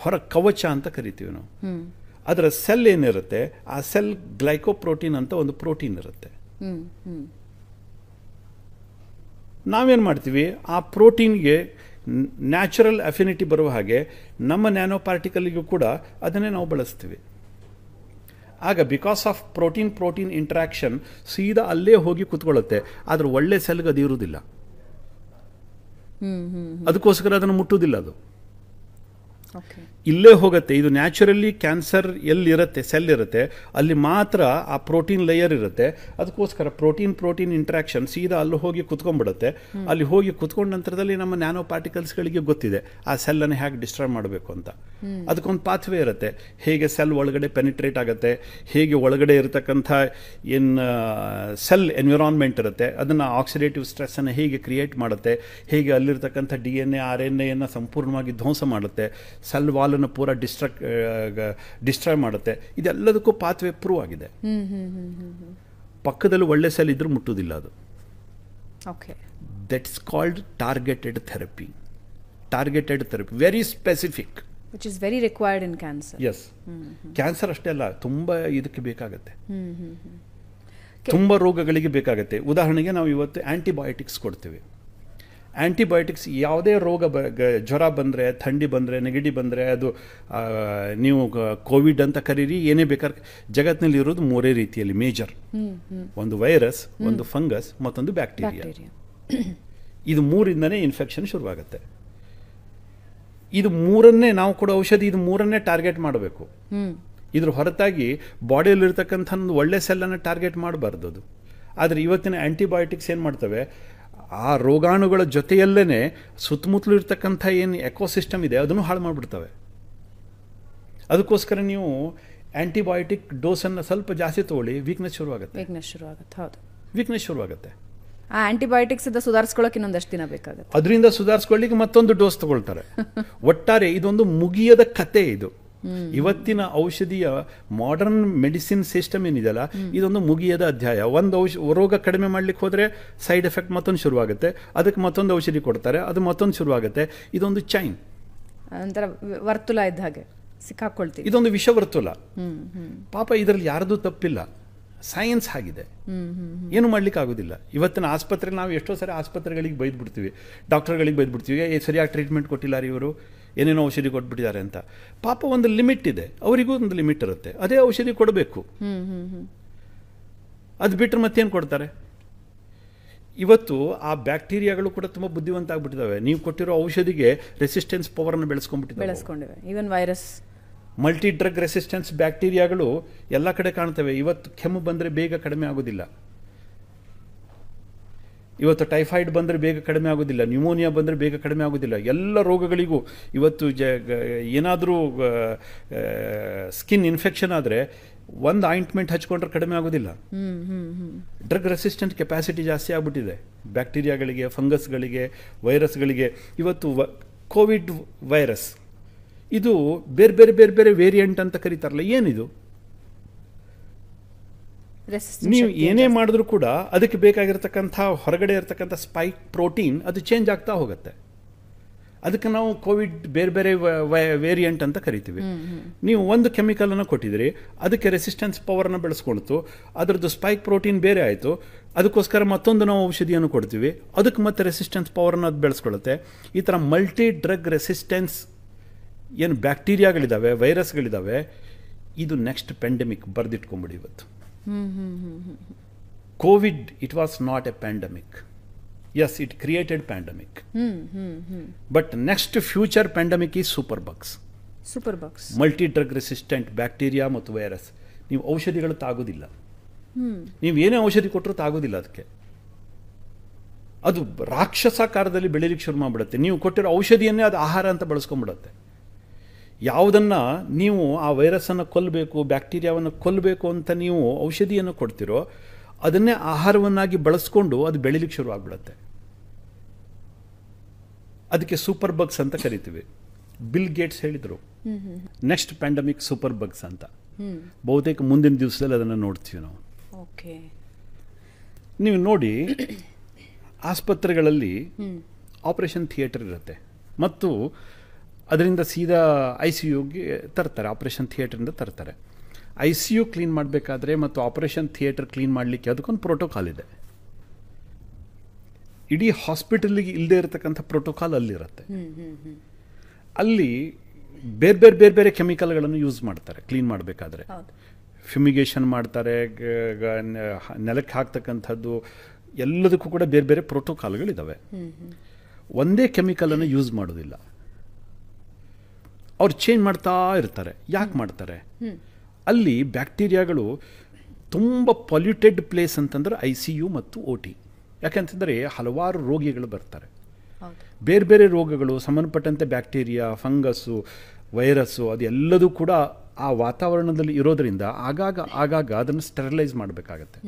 ಹೊರ ಕವಚ ಅಂತ ಕರಿತೀವಿ ನಾವು. ಅದರ ಸೆಲ್ ಏನಿರುತ್ತೆ, ಆ ಸೆಲ್ ಗ್ಲೈಕೋಪ್ರೋಟೀನ್ ಅಂತ ಒಂದು ಪ್ರೋಟೀನ್ ಇರುತ್ತೆ. ನಾವೇನು ಮಾಡ್ತೀವಿ, ಆ ಪ್ರೋಟೀನ್ಗೆ ನ್ಯಾಚುರಲ್ ಅಫಿನಿಟಿ ಬರುವ ಹಾಗೆ ನಮ್ಮ ನ್ಯಾನೋ ಪಾರ್ಟಿಕಲ್ಗೂ ಕೂಡ ಅದನ್ನೇ ನಾವು ಬಳಸ್ತೀವಿ. ಆಗ ಬಿಕಾಸ್ ಆಫ್ ಪ್ರೋಟೀನ್ ಇಂಟ್ರಾಕ್ಷನ್ ಸೀದಾ ಅಲ್ಲೇ ಹೋಗಿ ಕುತ್ಕೊಳ್ಳುತ್ತೆ. ಆದರೆ ಒಳ್ಳೆ ಸೆಲ್ಗೆ ಅದು ಇರುವುದಿಲ್ಲ, ಅದಕ್ಕೋಸ್ಕರ ಅದನ್ನು ಮುಟ್ಟುವುದಿಲ್ಲ. ಅದು ಇಲ್ಲೇ ಹೋಗುತ್ತೆ. ಇದು ನ್ಯಾಚುರಲಿ ಕ್ಯಾನ್ಸರ್ ಎಲ್ಲಿರುತ್ತೆ, ಸೆಲ್ ಇರುತ್ತೆ, ಅಲ್ಲಿ ಮಾತ್ರ ಆ ಪ್ರೋಟೀನ್ ಲೇಯರ್ ಇರುತ್ತೆ. ಅದಕ್ಕೋಸ್ಕರ ಪ್ರೋಟೀನ್ ಇಂಟ್ರಾಕ್ಷನ್ ಸೀದಾ ಅಲ್ಲಿ ಹೋಗಿ ಕುತ್ಕೊಂಡ್ಬಿಡುತ್ತೆ. ಅಲ್ಲಿ ಹೋಗಿ ಕುತ್ಕೊಂಡ ನಂತರದಲ್ಲಿ ನಮ್ಮ ನ್ಯಾನೋ ಪಾರ್ಟಿಕಲ್ಸ್ಗಳಿಗೆ ಗೊತ್ತಿದೆ ಆ ಸೆಲ್ಲನ್ನು ಹೇಗೆ ಡಿಸ್ಟ್ರಾಯ್ ಮಾಡಬೇಕು ಅಂತ. ಅದಕ್ಕೊಂದು ಪಾತ್ವೇ ಇರುತ್ತೆ. ಹೇಗೆ ಸೆಲ್ ಒಳಗಡೆ ಪೆನಿಟ್ರೇಟ್ ಆಗುತ್ತೆ, ಹೇಗೆ ಒಳಗಡೆ ಇರತಕ್ಕಂಥ ಏನು ಸೆಲ್ ಎನ್ವಿರಾನ್ಮೆಂಟ್ ಇರುತ್ತೆ ಅದನ್ನು ಆಕ್ಸಿಡೇಟಿವ್ ಸ್ಟ್ರೆಸ್ಸನ್ನು ಹೇಗೆ ಕ್ರಿಯೇಟ್ ಮಾಡುತ್ತೆ, ಹೇಗೆ ಅಲ್ಲಿರ್ತಕ್ಕಂಥ DNA RNA ಸಂಪೂರ್ಣವಾಗಿ ಧ್ವಂಸ ಮಾಡುತ್ತೆ, ಸೆಲ್ ವಾಲನ್ನು ಪೂರ ಡಿಸ್ಟ್ರಾಯ್ ಮಾಡುತ್ತೆ. ಇದೆಲ್ಲದಕ್ಕೂ ಪಾತ್ವೆ ಪ್ರೂವ್ ಆಗಿದೆ. ಪಕ್ಕದಲ್ಲಿ ಒಳ್ಳೆ ಸೆಲ್ ಇದ್ರೂ ಮುಟ್ಟುವುದಿಲ್ಲ ಅದು. That's called targeted therapy. Very specific, which is very required in cancer. Yes. Cancer ಅಷ್ಟೇ ಅಲ್ಲ, ತುಂಬ ಇದಕ್ಕೆ ಬೇಕಾಗತ್ತೆ, ತುಂಬ ರೋಗಗಳಿಗೆ ಬೇಕಾಗತ್ತೆ. ಉದಾಹರಣೆಗೆ ನಾವು ಇವತ್ತು ಆಂಟಿಬಯೋಟಿಕ್ಸ್ ಕೊಡ್ತೀವಿ. ಆಂಟಿಬಯೋಟಿಕ್ಸ್ ಯಾವುದೇ ರೋಗ ಜ್ವರ ಬಂದರೆ, ಥಂಡಿ ಬಂದರೆ, ನೆಗಡಿ ಬಂದರೆ, ಅದು ನೀವು ಕೋವಿಡ್ ಅಂತ ಕರೀರಿ, ಏನೇ ಬೇಕಾದ್ರೆ ಜಗತ್ತಿನಲ್ಲಿ ಇರೋದು ಮೂರೇ ರೀತಿಯಲ್ಲಿ ಮೇಜರ್. ಒಂದು ವೈರಸ್, ಒಂದು ಫಂಗಸ್, ಮತ್ತೊಂದು ಬ್ಯಾಕ್ಟೀರಿಯಾ. ಇದು ಮೂರಿಂದನೇ ಇನ್ಫೆಕ್ಷನ್ ಶುರುವಾಗುತ್ತೆ. ಇದು ಮೂರನ್ನೇ ನಾವು ಕೊಡೋ ಔಷಧಿ, ಇದು ಮೂರನ್ನೇ ಟಾರ್ಗೆಟ್ ಮಾಡಬೇಕು. ಇದ್ರ ಹೊರತಾಗಿ ಬಾಡಿಯಲ್ಲಿರ್ತಕ್ಕಂಥ ಒಂದು ಒಳ್ಳೆ ಸೆಲ್ಲನ್ನು ಟಾರ್ಗೆಟ್ ಮಾಡಬಾರ್ದು ಅದು. ಆದರೆ ಇವತ್ತಿನ ಆಂಟಿಬಯೋಟಿಕ್ಸ್ ಏನು ಮಾಡ್ತವೆ, ಆ ರೋಗಾಣುಗಳ ಜೊತೆಯಲ್ಲೇ ಸುತ್ತಮುತ್ತಲು ಇರ್ತಕ್ಕಂಥ ಏನು ಎಕೋಸಿಸ್ಟಮ್ ಇದೆ ಅದನ್ನು ಹಾಳು ಮಾಡಿಬಿಡ್ತವೆ. ಅದಕ್ಕೋಸ್ಕರ ನೀವು ಆಂಟಿಬಯೋಟಿಕ್ ಡೋಸನ್ನು ಸ್ವಲ್ಪ ಜಾಸ್ತಿ ತಗೊಳ್ಳಿ, ವೀಕ್ನೆಸ್ ಶುರುವಾಗುತ್ತೆ. ಆ ಆಂಟಿಬಯೋಟಿಕ್ಸ್ ಸುಧಾರಿಸ್ಕೊಳ್ಳೋಕೆ ಇನ್ನೊಂದಷ್ಟು ದಿನ ಬೇಕಾಗುತ್ತೆ. ಅದರಿಂದ ಸುಧಾರಿಸ್ಕೊಳ್ಳಿಕ್ಕೆ ಮತ್ತೊಂದು ಡೋಸ್ ತಗೊಳ್ತಾರೆ. ಒಟ್ಟಾರೆ ಇದೊಂದು ಮುಗಿಯದ ಕತೆ ಇದು. ಇವತ್ತಿನ ಔಷಧಿಯ ಮಾಡರ್ನ್ ಮೆಡಿಸಿನ್ ಸಿಸ್ಟಮ್ ಏನಿದೆಯಲ್ಲ ಇದೊಂದು ಮುಗಿಯದ ಅಧ್ಯಾಯ. ಒಂದು ರೋಗ ಕಡಿಮೆ ಮಾಡ್ಲಿಕ್ಕೆ ಹೋದ್ರೆ ಸೈಡ್ ಎಫೆಕ್ಟ್ ಮತ್ತೊಂದು ಶುರುವಾಗುತ್ತೆ, ಅದಕ್ಕೆ ಮತ್ತೊಂದು ಔಷಧಿ ಕೊಡ್ತಾರೆ, ಅದು ಮತ್ತೊಂದು ಶುರುವಾಗುತ್ತೆ. ಇದೊಂದು ಚೈನ್, ಒಂಥರ ವರ್ತುಲ ಇದ್ದ ಹಾಗೆ ಸಿಕ್ಕಾಕೊಳ್ತೀವಿ. ಇದೊಂದು ವಿಷವರ್ತುಲ. ಪಾಪ ಇದರಲ್ಲಿ ಯಾರದೂ ತಪ್ಪಿಲ್ಲ, ಸೈನ್ಸ್ ಆಗಿದೆ, ಏನು ಮಾಡ್ಲಿಕ್ಕೆ ಆಗೋದಿಲ್ಲ. ಇವತ್ತಿನ ಆಸ್ಪತ್ರೆ ನಾವು ಎಷ್ಟೋ ಸರಿ ಆಸ್ಪತ್ರೆಗಳಿಗೆ ಬೈದ್ಬಿಡ್ತೀವಿ, ಡಾಕ್ಟರ್ಗಳಿಗೆ ಬೈದ್ಬಿಡ್ತೀವಿ, ಸರಿಯಾಗಿ ಟ್ರೀಟ್ಮೆಂಟ್ ಕೊಟ್ಟಿಲ್ಲ ರೀ ಇವರು, ಏನೇನೋ ಔಷಧಿ ಕೊಟ್ಬಿಟ್ಟಿದ್ದಾರೆ ಅಂತ. ಪಾಪ ಒಂದು ಲಿಮಿಟ್ ಇದೆ, ಅವರಿಗೂ ಒಂದು ಲಿಮಿಟ್ ಇರುತ್ತೆ, ಅದೇ ಔಷಧಿ ಕೊಡಬೇಕು. ಅದು ಬಿಟ್ಟರೆ ಮತ್ತೇನು ಕೊಡ್ತಾರೆ? ಇವತ್ತು ಆ ಬ್ಯಾಕ್ಟೀರಿಯಾಗಳು ಕೂಡ ತುಂಬ ಬುದ್ಧಿವಂತ ಆಗ್ಬಿಟ್ಟಿದ್ದಾವೆ. ನೀವು ಕೊಟ್ಟಿರೋ ಔಷಧಿಗೆ ರೆಸಿಸ್ಟೆನ್ಸ್ ಪವರ್ನ ಬೆಳೆಸ್ಕೊಂಡಿವೆ. Even virus, multi drug resistance ಬ್ಯಾಕ್ಟೀರಿಯಾಗಳು ಎಲ್ಲ ಕಡೆ ಕಾಣ್ತವೆ. ಇವತ್ತು ಕೆಮ್ಮು ಬಂದರೆ ಬೇಗ ಕಡಿಮೆ ಆಗೋದಿಲ್ಲ, ಇವತ್ತು ಟೈಫಾಯ್ಡ್ ಬಂದರೆ ಬೇಗ ಕಡಿಮೆ ಆಗೋದಿಲ್ಲ, ನ್ಯೂಮೋನಿಯಾ ಬಂದರೆ ಬೇಗ ಕಡಿಮೆ ಆಗೋದಿಲ್ಲ. ಎಲ್ಲ ರೋಗಗಳಿಗೂ ಇವತ್ತು ಏನಾದರೂ ಸ್ಕಿನ್ ಇನ್ಫೆಕ್ಷನ್ ಆದರೆ ಒಂದು ಆಯಿಂಟ್ಮೆಂಟ್ ಹಚ್ಕೊಂಡ್ರೆ ಕಡಿಮೆ ಆಗೋದಿಲ್ಲ. ಡ್ರಗ್ ರೆಸಿಸ್ಟೆಂಟ್ ಕೆಪಾಸಿಟಿ ಜಾಸ್ತಿ ಆಗ್ಬಿಟ್ಟಿದೆ ಬ್ಯಾಕ್ಟೀರಿಯಾಗಳಿಗೆ, ಫಂಗಸ್ಗಳಿಗೆ, ವೈರಸ್ಗಳಿಗೆ. ಇವತ್ತು ಕೋವಿಡ್ ವೈರಸ್ ಇದು ಬೇರೆ ಬೇರೆ ಬೇರೆ ಬೇರೆ ವೇರಿಯಂಟ್ ಅಂತ ಕರೀತಾರಲ್ಲ, ಏನಿದು? ನೀವು ಏನೇ ಮಾಡಿದ್ರೂ ಕೂಡ ಅದಕ್ಕೆ ಬೇಕಾಗಿರ್ತಕ್ಕಂಥ ಹೊರಗಡೆ ಇರತಕ್ಕಂಥ ಸ್ಪೈಕ್ ಪ್ರೋಟೀನ್ ಅದು ಚೇಂಜ್ ಆಗ್ತಾ ಹೋಗುತ್ತೆ. ಅದಕ್ಕೆ ನಾವು ಕೋವಿಡ್ ಬೇರೆ ಬೇರೆ ವೇರಿಯಂಟ್ ಅಂತ ಕರಿತೀವಿ. ನೀವು ಒಂದು ಕೆಮಿಕಲನ್ನು ಕೊಟ್ಟಿದ್ದೀರಿ, ಅದಕ್ಕೆ ರೆಸಿಸ್ಟೆನ್ಸ್ ಪವರ್ನ ಬೆಳೆಸ್ಕೊಳ್ತು, ಅದರದ್ದು ಸ್ಪೈಕ್ ಪ್ರೋಟೀನ್ ಬೇರೆ ಆಯಿತು, ಅದಕ್ಕೋಸ್ಕರ ಮತ್ತೊಂದು ನಾವು ಔಷಧಿಯನ್ನು ಕೊಡ್ತೀವಿ, ಅದಕ್ಕೆ ಮತ್ತೆ ರೆಸಿಸ್ಟೆನ್ಸ್ ಪವರ್ನ ಅದು ಬೆಳೆಸ್ಕೊಳ್ಳುತ್ತೆ. ಈ ಥರ ಮಲ್ಟಿ ಡ್ರಗ್ ರೆಸಿಸ್ಟೆನ್ಸ್ ಏನು ಬ್ಯಾಕ್ಟೀರಿಯಾಗಳಿದ್ದಾವೆ, ವೈರಸ್ಗಳಿದ್ದಾವೆ, ಇದು ನೆಕ್ಸ್ಟ್ ಪ್ಯಾಂಡಮಿಕ್ ಬರೆದಿಟ್ಕೊಂಬಿಡಿ. ಇವತ್ತು COVID it was not a pandemic. Yes, it created pandemic, but next future pandemic is super bugs. Multi drug resistant bacteria ಮತ್ತು ವೈರಸ್. ನೀವು ಔಷಧಿಗಳು ತಾಗೋದಿಲ್ಲ, ನೀವು ಏನೇ ಔಷಧಿ ಕೊಟ್ಟರು ತಾಗೋದಿಲ್ಲ. ಅದಕ್ಕೆ ಅದು ರಾಕ್ಷಸಾಕಾರದಲ್ಲಿ ಬೆಳೀಲಿಕ್ಕೆ ಶುರು ಮಾಡಿಬಿಡುತ್ತೆ. ನೀವು ಕೊಟ್ಟಿರೋ ಔಷಧಿಯನ್ನೇ ಅದು ಆಹಾರ ಅಂತ ಬಳಸ್ಕೊಂಡ್ಬಿಡುತ್ತೆ. ಯಾವುದನ್ನು ನೀವು ಆ ವೈರಸ್ಸನ್ನು ಕೊಲ್ಲಬೇಕು, ಬ್ಯಾಕ್ಟೀರಿಯಾವನ್ನು ಕೊಲ್ಲಬೇಕು ಅಂತ ನೀವು ಔಷಧಿಯನ್ನು ಕೊಡ್ತಿರೋ ಅದನ್ನೇ ಆಹಾರವನ್ನಾಗಿ ಬಳಸ್ಕೊಂಡು ಅದು ಬೆಳೀಲಿಕ್ಕೆ ಶುರು ಆಗ್ಬಿಡುತ್ತೆ. ಅದಕ್ಕೆ ಸೂಪರ್ ಬಗ್ಸ್ ಅಂತ ಕರಿತೀವಿ. ಬಿಲ್ ಗೇಟ್ಸ್ ಹೇಳಿದರು ನೆಕ್ಸ್ಟ್ ಪ್ಯಾಂಡಮಿಕ್ ಸೂಪರ್ ಬಗ್ಸ್ ಅಂತ. ಬಹುತೇಕ ಮುಂದಿನ ದಿವಸದಲ್ಲಿ ಅದನ್ನು ನೋಡ್ತೀವಿ ನಾವು. ನೀವು ನೋಡಿ, ಆಸ್ಪತ್ರೆಗಳಲ್ಲಿ ಆಪರೇಷನ್ ಥಿಯೇಟರ್ ಇರುತ್ತೆ ಮತ್ತು ಅದರಿಂದ ಸೀದಾ ICUಗೆ ತರ್ತಾರೆ, ಆಪರೇಷನ್ ಥಿಯೇಟರಿಂದ ತರ್ತಾರೆ. ICU ಕ್ಲೀನ್ ಮಾಡಬೇಕಾದ್ರೆ ಮತ್ತು ಆಪರೇಷನ್ ಥಿಯೇಟರ್ ಕ್ಲೀನ್ ಮಾಡಲಿಕ್ಕೆ ಅದಕ್ಕೊಂದು ಪ್ರೋಟೋಕಾಲ್ ಇದೆ. ಇಡೀ ಹಾಸ್ಪಿಟಲ್ಗೆ ಇಲ್ಲದೆ ಇರತಕ್ಕಂಥ ಪ್ರೋಟೋಕಾಲ್ ಅಲ್ಲಿರುತ್ತೆ. ಅಲ್ಲಿ ಬೇರೆ ಬೇರೆ ಬೇರೆ ಬೇರೆ ಕೆಮಿಕಲ್ಗಳನ್ನು ಯೂಸ್ ಮಾಡ್ತಾರೆ ಕ್ಲೀನ್ ಮಾಡಬೇಕಾದ್ರೆ. ಫ್ಯುಮಿಗೇಷನ್ ಮಾಡ್ತಾರೆ, ನೆಲಕ್ಕೆ ಹಾಕ್ತಕ್ಕಂಥದ್ದು ಎಲ್ಲದಕ್ಕೂ ಕೂಡ ಬೇರೆ ಬೇರೆ ಪ್ರೋಟೋಕಾಲ್ಗಳಿದ್ದಾವೆ. ಒಂದೇ ಕೆಮಿಕಲನ್ನು ಯೂಸ್ ಮಾಡೋದಿಲ್ಲ, ಅವ್ರು ಚೇಂಜ್ ಮಾಡ್ತಾ ಇರ್ತಾರೆ. ಯಾಕೆ ಮಾಡ್ತಾರೆ? ಅಲ್ಲಿ ಬ್ಯಾಕ್ಟೀರಿಯಾಗಳು ತುಂಬ ಪೊಲ್ಯೂಟೆಡ್ ಪ್ಲೇಸ್ ಅಂತಂದ್ರೆ ICU ಮತ್ತು OT. ಯಾಕೆಂತಂದರೆ ಹಲವಾರು ರೋಗಿಗಳು ಬರ್ತಾರೆ, ಬೇರೆ ಬೇರೆ ರೋಗಗಳು ಸಂಬಂಧಪಟ್ಟಂತೆ ಬ್ಯಾಕ್ಟೀರಿಯಾ, ಫಂಗಸ್ಸು, ವೈರಸ್ಸು ಅದೆಲ್ಲದೂ ಕೂಡ ಆ ವಾತಾವರಣದಲ್ಲಿ ಇರೋದರಿಂದ ಆಗಾಗ ಅದನ್ನು ಸ್ಟೆರಿಲೈಸ್ ಮಾಡಬೇಕಾಗತ್ತೆ.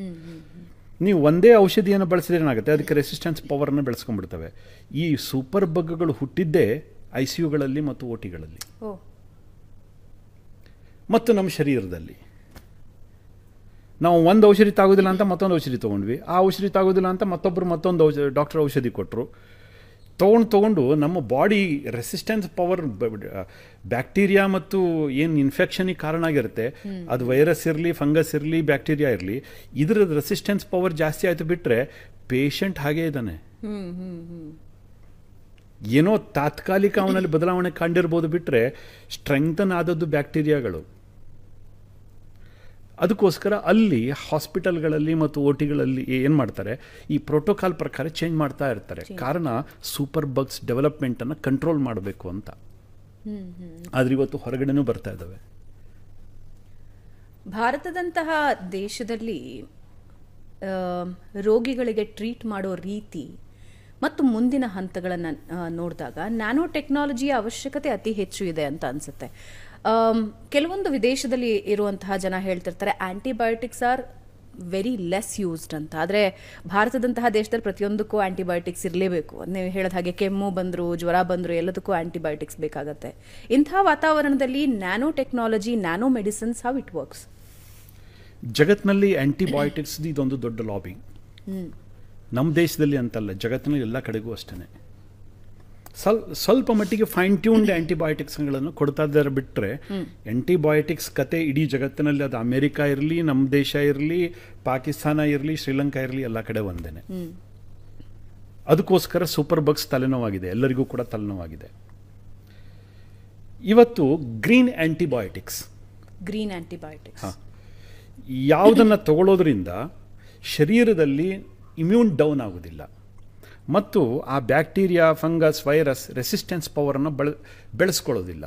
ನೀವು ಒಂದೇ ಔಷಧಿಯನ್ನು ಬಳಸಿದ್ರೆ ಏನಾಗುತ್ತೆ, ಅದಕ್ಕೆ ರೆಸಿಸ್ಟೆನ್ಸ್ ಪವರನ್ನು ಬೆಳೆಸ್ಕೊಂಡ್ಬಿಡ್ತವೆ. ಈ ಸೂಪರ್ ಬಗ್ಗಳು ಹುಟ್ಟಿದ್ದೇ ICUಗಳಲ್ಲಿ ಮತ್ತು OTಗಳಲ್ಲಿ ಮತ್ತು ನಮ್ಮ ಶರೀರದಲ್ಲಿ. ನಾವು ಒಂದು ಔಷಧಿ ತಾಗೋದಿಲ್ಲ ಅಂತ ಮತ್ತೊಂದು ಔಷಧಿ ತೊಗೊಂಡ್ವಿ, ಆ ಔಷಧಿ ತಾಗೋದಿಲ್ಲ ಅಂತ ಮತ್ತೊಂದು ಡಾಕ್ಟರ್ ಔಷಧಿ ಕೊಟ್ಟರು. ತೊಗೊಂಡು ನಮ್ಮ ಬಾಡಿ ರೆಸಿಸ್ಟೆನ್ಸ್ ಪವರ್, ಬ್ಯಾಕ್ಟೀರಿಯಾ ಮತ್ತು ಏನು ಇನ್ಫೆಕ್ಷನಿಗೆ ಕಾರಣ ಆಗಿರುತ್ತೆ, ಅದು ವೈರಸ್ ಇರಲಿ, ಫಂಗಸ್ ಇರಲಿ, ಬ್ಯಾಕ್ಟೀರಿಯಾ ಇರಲಿ, ಇದರ ರೆಸಿಸ್ಟೆನ್ಸ್ ಪವರ್ ಜಾಸ್ತಿ ಆಯಿತು ಬಿಟ್ಟರೆ ಪೇಷಂಟ್ ಹಾಗೇ ಇದ್ದಾನೆ. ಏನೋ ತಾತ್ಕಾಲಿಕ ಅವನಲ್ಲಿ ಬದಲಾವಣೆ ಕಂಡಿರ್ಬೋದು ಬಿಟ್ಟರೆ ಸ್ಟ್ರೆಂಗ್ತನ್ ಆದದ್ದು ಬ್ಯಾಕ್ಟೀರಿಯಾಗಳು. ಅದಕ್ಕೋಸ್ಕರ ಅಲ್ಲಿ ಹಾಸ್ಪಿಟಲ್ಗಳಲ್ಲಿ ಮತ್ತು OTಗಳಲ್ಲಿ ಏನು ಮಾಡ್ತಾರೆ, ಈ ಪ್ರೋಟೋಕಾಲ್ ಪ್ರಕಾರ ಚೇಂಜ್ ಮಾಡ್ತಾ ಇರ್ತಾರೆ. ಕಾರಣ ಸೂಪರ್ ಬಗ್ಸ್ ಡೆವಲಪ್ಮೆಂಟನ್ನು ಕಂಟ್ರೋಲ್ ಮಾಡಬೇಕು ಅಂತ. ಆದರೆ ಇವತ್ತು ಹೊರಗಡೆನೂ ಬರ್ತಾ ಇದ್ದಾವೆ. ಭಾರತದಂತಹ ದೇಶದಲ್ಲಿ ರೋಗಿಗಳಿಗೆ ಟ್ರೀಟ್ ಮಾಡೋ ರೀತಿ ಮತ್ತು ಮುಂದಿನ ಹಂತಗಳನ್ನು ನೋಡಿದಾಗ ನ್ಯಾನೋ ಟೆಕ್ನಾಲಜಿಯ ಅವಶ್ಯಕತೆ ಅತಿ ಹೆಚ್ಚು ಇದೆ ಅಂತ ಅನಿಸುತ್ತೆ. ಕೆಲವೊಂದು ವಿದೇಶದಲ್ಲಿ ಇರುವಂತಹ ಜನ ಹೇಳ್ತಿರ್ತಾರೆ, antibiotics are very less used ಅಂತ. ಆದರೆ ಭಾರತದಂತಹ ದೇಶದಲ್ಲಿ ಪ್ರತಿಯೊಂದಕ್ಕೂ ಆಂಟಿಬಯೋಟಿಕ್ಸ್ ಇರಲೇಬೇಕು. ನೀವು ಹೇಳಿದ ಹಾಗೆ ಕೆಮ್ಮು ಬಂದರು, ಜ್ವರ ಬಂದರು, ಎಲ್ಲದಕ್ಕೂ ಆಂಟಿಬಯೋಟಿಕ್ಸ್ ಬೇಕಾಗತ್ತೆ. ಇಂಥ ವಾತಾವರಣದಲ್ಲಿ nano technology, nano medicines, how it works? ಜಗತ್ತಿನಲ್ಲಿ ಆಂಟಿಬಯೋಟಿಕ್ಸ್ ಇದೊಂದು ದೊಡ್ಡ ಲಾಬಿ. ನಮ್ಮ ದೇಶದಲ್ಲಿ ಅಂತಲ್ಲ, ಜಗತ್ತಿನಲ್ಲಿ ಎಲ್ಲ ಕಡೆಗೂ ಅಷ್ಟೇ. ಸ್ವಲ್ಪ ಮಟ್ಟಿಗೆ ಫೈನ್ ಟ್ಯೂನ್ಡ್ ಆಂಟಿಬಯೋಟಿಕ್ಸ್ಗಳನ್ನು ಕೊಡ್ತಾ ಇದ್ದಾರೆ ಬಿಟ್ಟರೆ, ಆಂಟಿಬಯೋಟಿಕ್ಸ್ ಕತೆ ಇಡೀ ಜಗತ್ತಿನಲ್ಲಿ, ಅದು ಅಮೆರಿಕ ಇರಲಿ, ನಮ್ಮ ದೇಶ ಇರಲಿ, ಪಾಕಿಸ್ತಾನ ಇರಲಿ, ಶ್ರೀಲಂಕಾ ಇರಲಿ, ಎಲ್ಲ ಕಡೆ ಒಂದೇನೆ. ಅದಕ್ಕೋಸ್ಕರ ಸೂಪರ್ ಬಗ್ಸ್ ತಲೆನೋವಾಗಿದೆ, ಎಲ್ಲರಿಗೂ ಕೂಡ ತಲೆನೋವಾಗಿದೆ. ಇವತ್ತು ಗ್ರೀನ್ ಆಂಟಿಬಯೋಟಿಕ್ಸ್ ಯಾವುದನ್ನು ತಗೊಳ್ಳೋದ್ರಿಂದ ಶರೀರದಲ್ಲಿ ಇಮ್ಯೂನ್ ಡೌನ್ ಆಗೋದಿಲ್ಲ ಮತ್ತು ಆ ಬ್ಯಾಕ್ಟೀರಿಯಾ, ಫಂಗಸ್, ವೈರಸ್ ರೆಸಿಸ್ಟೆನ್ಸ್ ಪವರನ್ನು ಬೆಳೆಸ್ಕೊಳ್ಳೋದಿಲ್ಲ.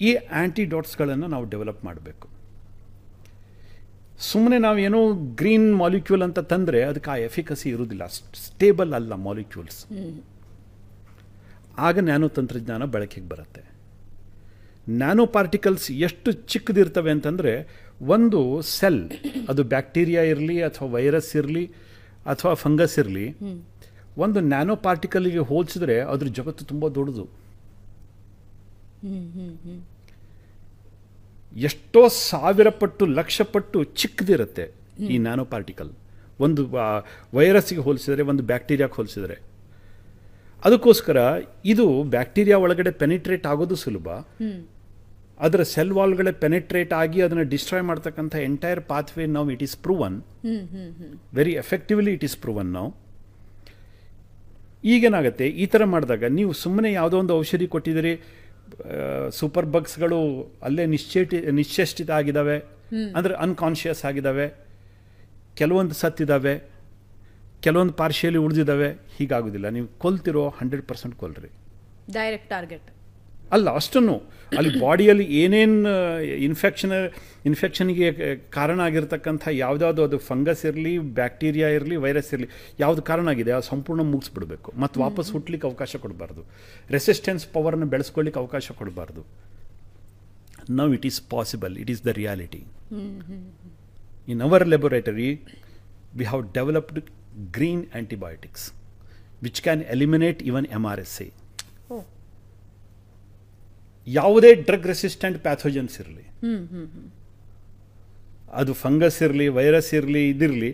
ಈ ಆಂಟಿಡಾಟ್ಸ್ಗಳನ್ನು ನಾವು ಡೆವಲಪ್ ಮಾಡಬೇಕು. ಸುಮ್ಮನೆ ನಾವೇನೋ ಗ್ರೀನ್ ಮಾಲಿಕ್ಯೂಲ್ ಅಂತ ತಂದರೆ ಅದಕ್ಕೆ ಆ ಎಫಿಕಸಿ ಇರುವುದಿಲ್ಲ, ಸ್ಟೇಬಲ್ ಅಲ್ಲ ಮಾಲಿಕ್ಯೂಲ್ಸ್. ಆಗ ನ್ಯಾನೋ ತಂತ್ರಜ್ಞಾನ ಬಳಕೆಗೆ ಬರುತ್ತೆ. ನ್ಯಾನೋ ಪಾರ್ಟಿಕಲ್ಸ್ ಎಷ್ಟು ಚಿಕ್ಕದಿರ್ತವೆ ಅಂತಂದರೆ, ಒಂದು ಸೆಲ್, ಅದು ಬ್ಯಾಕ್ಟೀರಿಯಾ ಇರಲಿ ಅಥವಾ ವೈರಸ್ ಇರಲಿ ಅಥವಾ ಫಂಗಸ್ ಇರಲಿ, ಒಂದು ನ್ಯಾನೋ ಪಾರ್ಟಿಕಲ್ಗೆ ಹೋಲಿಸಿದ್ರೆ ಅದ್ರ ಜಗತ್ತು ತುಂಬ ದೊಡ್ಡದು. ಎಷ್ಟೋ ಸಾವಿರ ಪಟ್ಟು, ಲಕ್ಷ ಪಟ್ಟು ಚಿಕ್ಕದಿರುತ್ತೆ ಈ ನ್ಯಾನೋ ಪಾರ್ಟಿಕಲ್. ಒಂದು ವೈರಸ್ಗೆ ಹೋಲಿಸಿದರೆ, ಒಂದು ಬ್ಯಾಕ್ಟೀರಿಯಾಗೆ ಹೋಲಿಸಿದರೆ. ಅದಕ್ಕೋಸ್ಕರ ಇದು ಬ್ಯಾಕ್ಟೀರಿಯಾ ಒಳಗಡೆ ಪೆನಿಟ್ರೇಟ್ ಆಗೋದು ಸುಲಭ. ಅದರ ಸೆಲ್ ವಾಲ್ಗಳೇ ಪೆನಿಟ್ರೇಟ್ ಆಗಿ ಅದನ್ನು ಡಿಸ್ಟ್ರಾಯ್ ಮಾಡ್ತಕ್ಕಂಥ ಎಂಟೈರ್ ಪಾತ್ವೇ ನಾವು it is proven, very effectively it is proven ನಾವು. ಈಗೇನಾಗುತ್ತೆ, ಈ ಥರ ಮಾಡಿದಾಗ ನೀವು ಸುಮ್ಮನೆ ಯಾವುದೋ ಒಂದು ಔಷಧಿ ಕೊಟ್ಟಿದ್ದೀರಿ, ಸೂಪರ್ ಬಗ್ಸ್ಗಳು ಅಲ್ಲೇ ನಿಶ್ಚೇಷ್ಟಿತ ಆಗಿದ್ದಾವೆ, ಅಂದರೆ ಅನ್ಕಾನ್ಷಿಯಸ್ ಆಗಿದ್ದಾವೆ, ಕೆಲವೊಂದು ಸತ್ತಿದ್ದಾವೆ, ಕೆಲವೊಂದು ಪಾರ್ಷಿಯಲಿ ಉಳಿದಿದ್ದಾವೆ. ಹೀಗಾಗೋದಿಲ್ಲ. ನೀವು ಕೊಲ್ತಿರೋ 100% ಕೊಲ್ರಿ. ಡೈರೆಕ್ಟ್ ಟಾರ್ಗೆಟ್ ಅಲ್ಲ, ಅಷ್ಟನ್ನು ಅಲ್ಲಿ ಬಾಡಿಯಲ್ಲಿ ಏನೇನು ಇನ್ಫೆಕ್ಷನ್ಗೆ ಕಾರಣ ಆಗಿರ್ತಕ್ಕಂಥ ಯಾವುದಾದ್ರು, ಅದು ಫಂಗಸ್ ಇರಲಿ, ಬ್ಯಾಕ್ಟೀರಿಯಾ ಇರಲಿ, ವೈರಸ್ ಇರಲಿ, ಯಾವುದು ಕಾರಣ ಆಗಿದೆ ಅದು ಸಂಪೂರ್ಣ ಮುಗಿಸ್ಬಿಡ್ಬೇಕು. ಮತ್ತು ವಾಪಸ್ ಹುಟ್ಟಲಿಕ್ಕೆ ಅವಕಾಶ ಕೊಡಬಾರ್ದು. ರೆಸಿಸ್ಟೆನ್ಸ್ ಪವರ್ನ ಬೆಳೆಸ್ಕೊಳ್ಳಿಕ್ಕೆ ಅವಕಾಶ ಕೊಡಬಾರ್ದು. Now it is possible, it is the reality. In our laboratory we have developed green antibiotics which can eliminate even MRSA. ಯಾವುದೇ ಡ್ರಗ್ ರೆಸಿಸ್ಟೆಂಟ್ ಪ್ಯಾಥೋಜನ್ಸ್ ಇರಲಿ, ಅದು ಫಂಗಸ್ ಇರಲಿ, ವೈರಸ್ ಇರಲಿ, ಇದಿರಲಿ,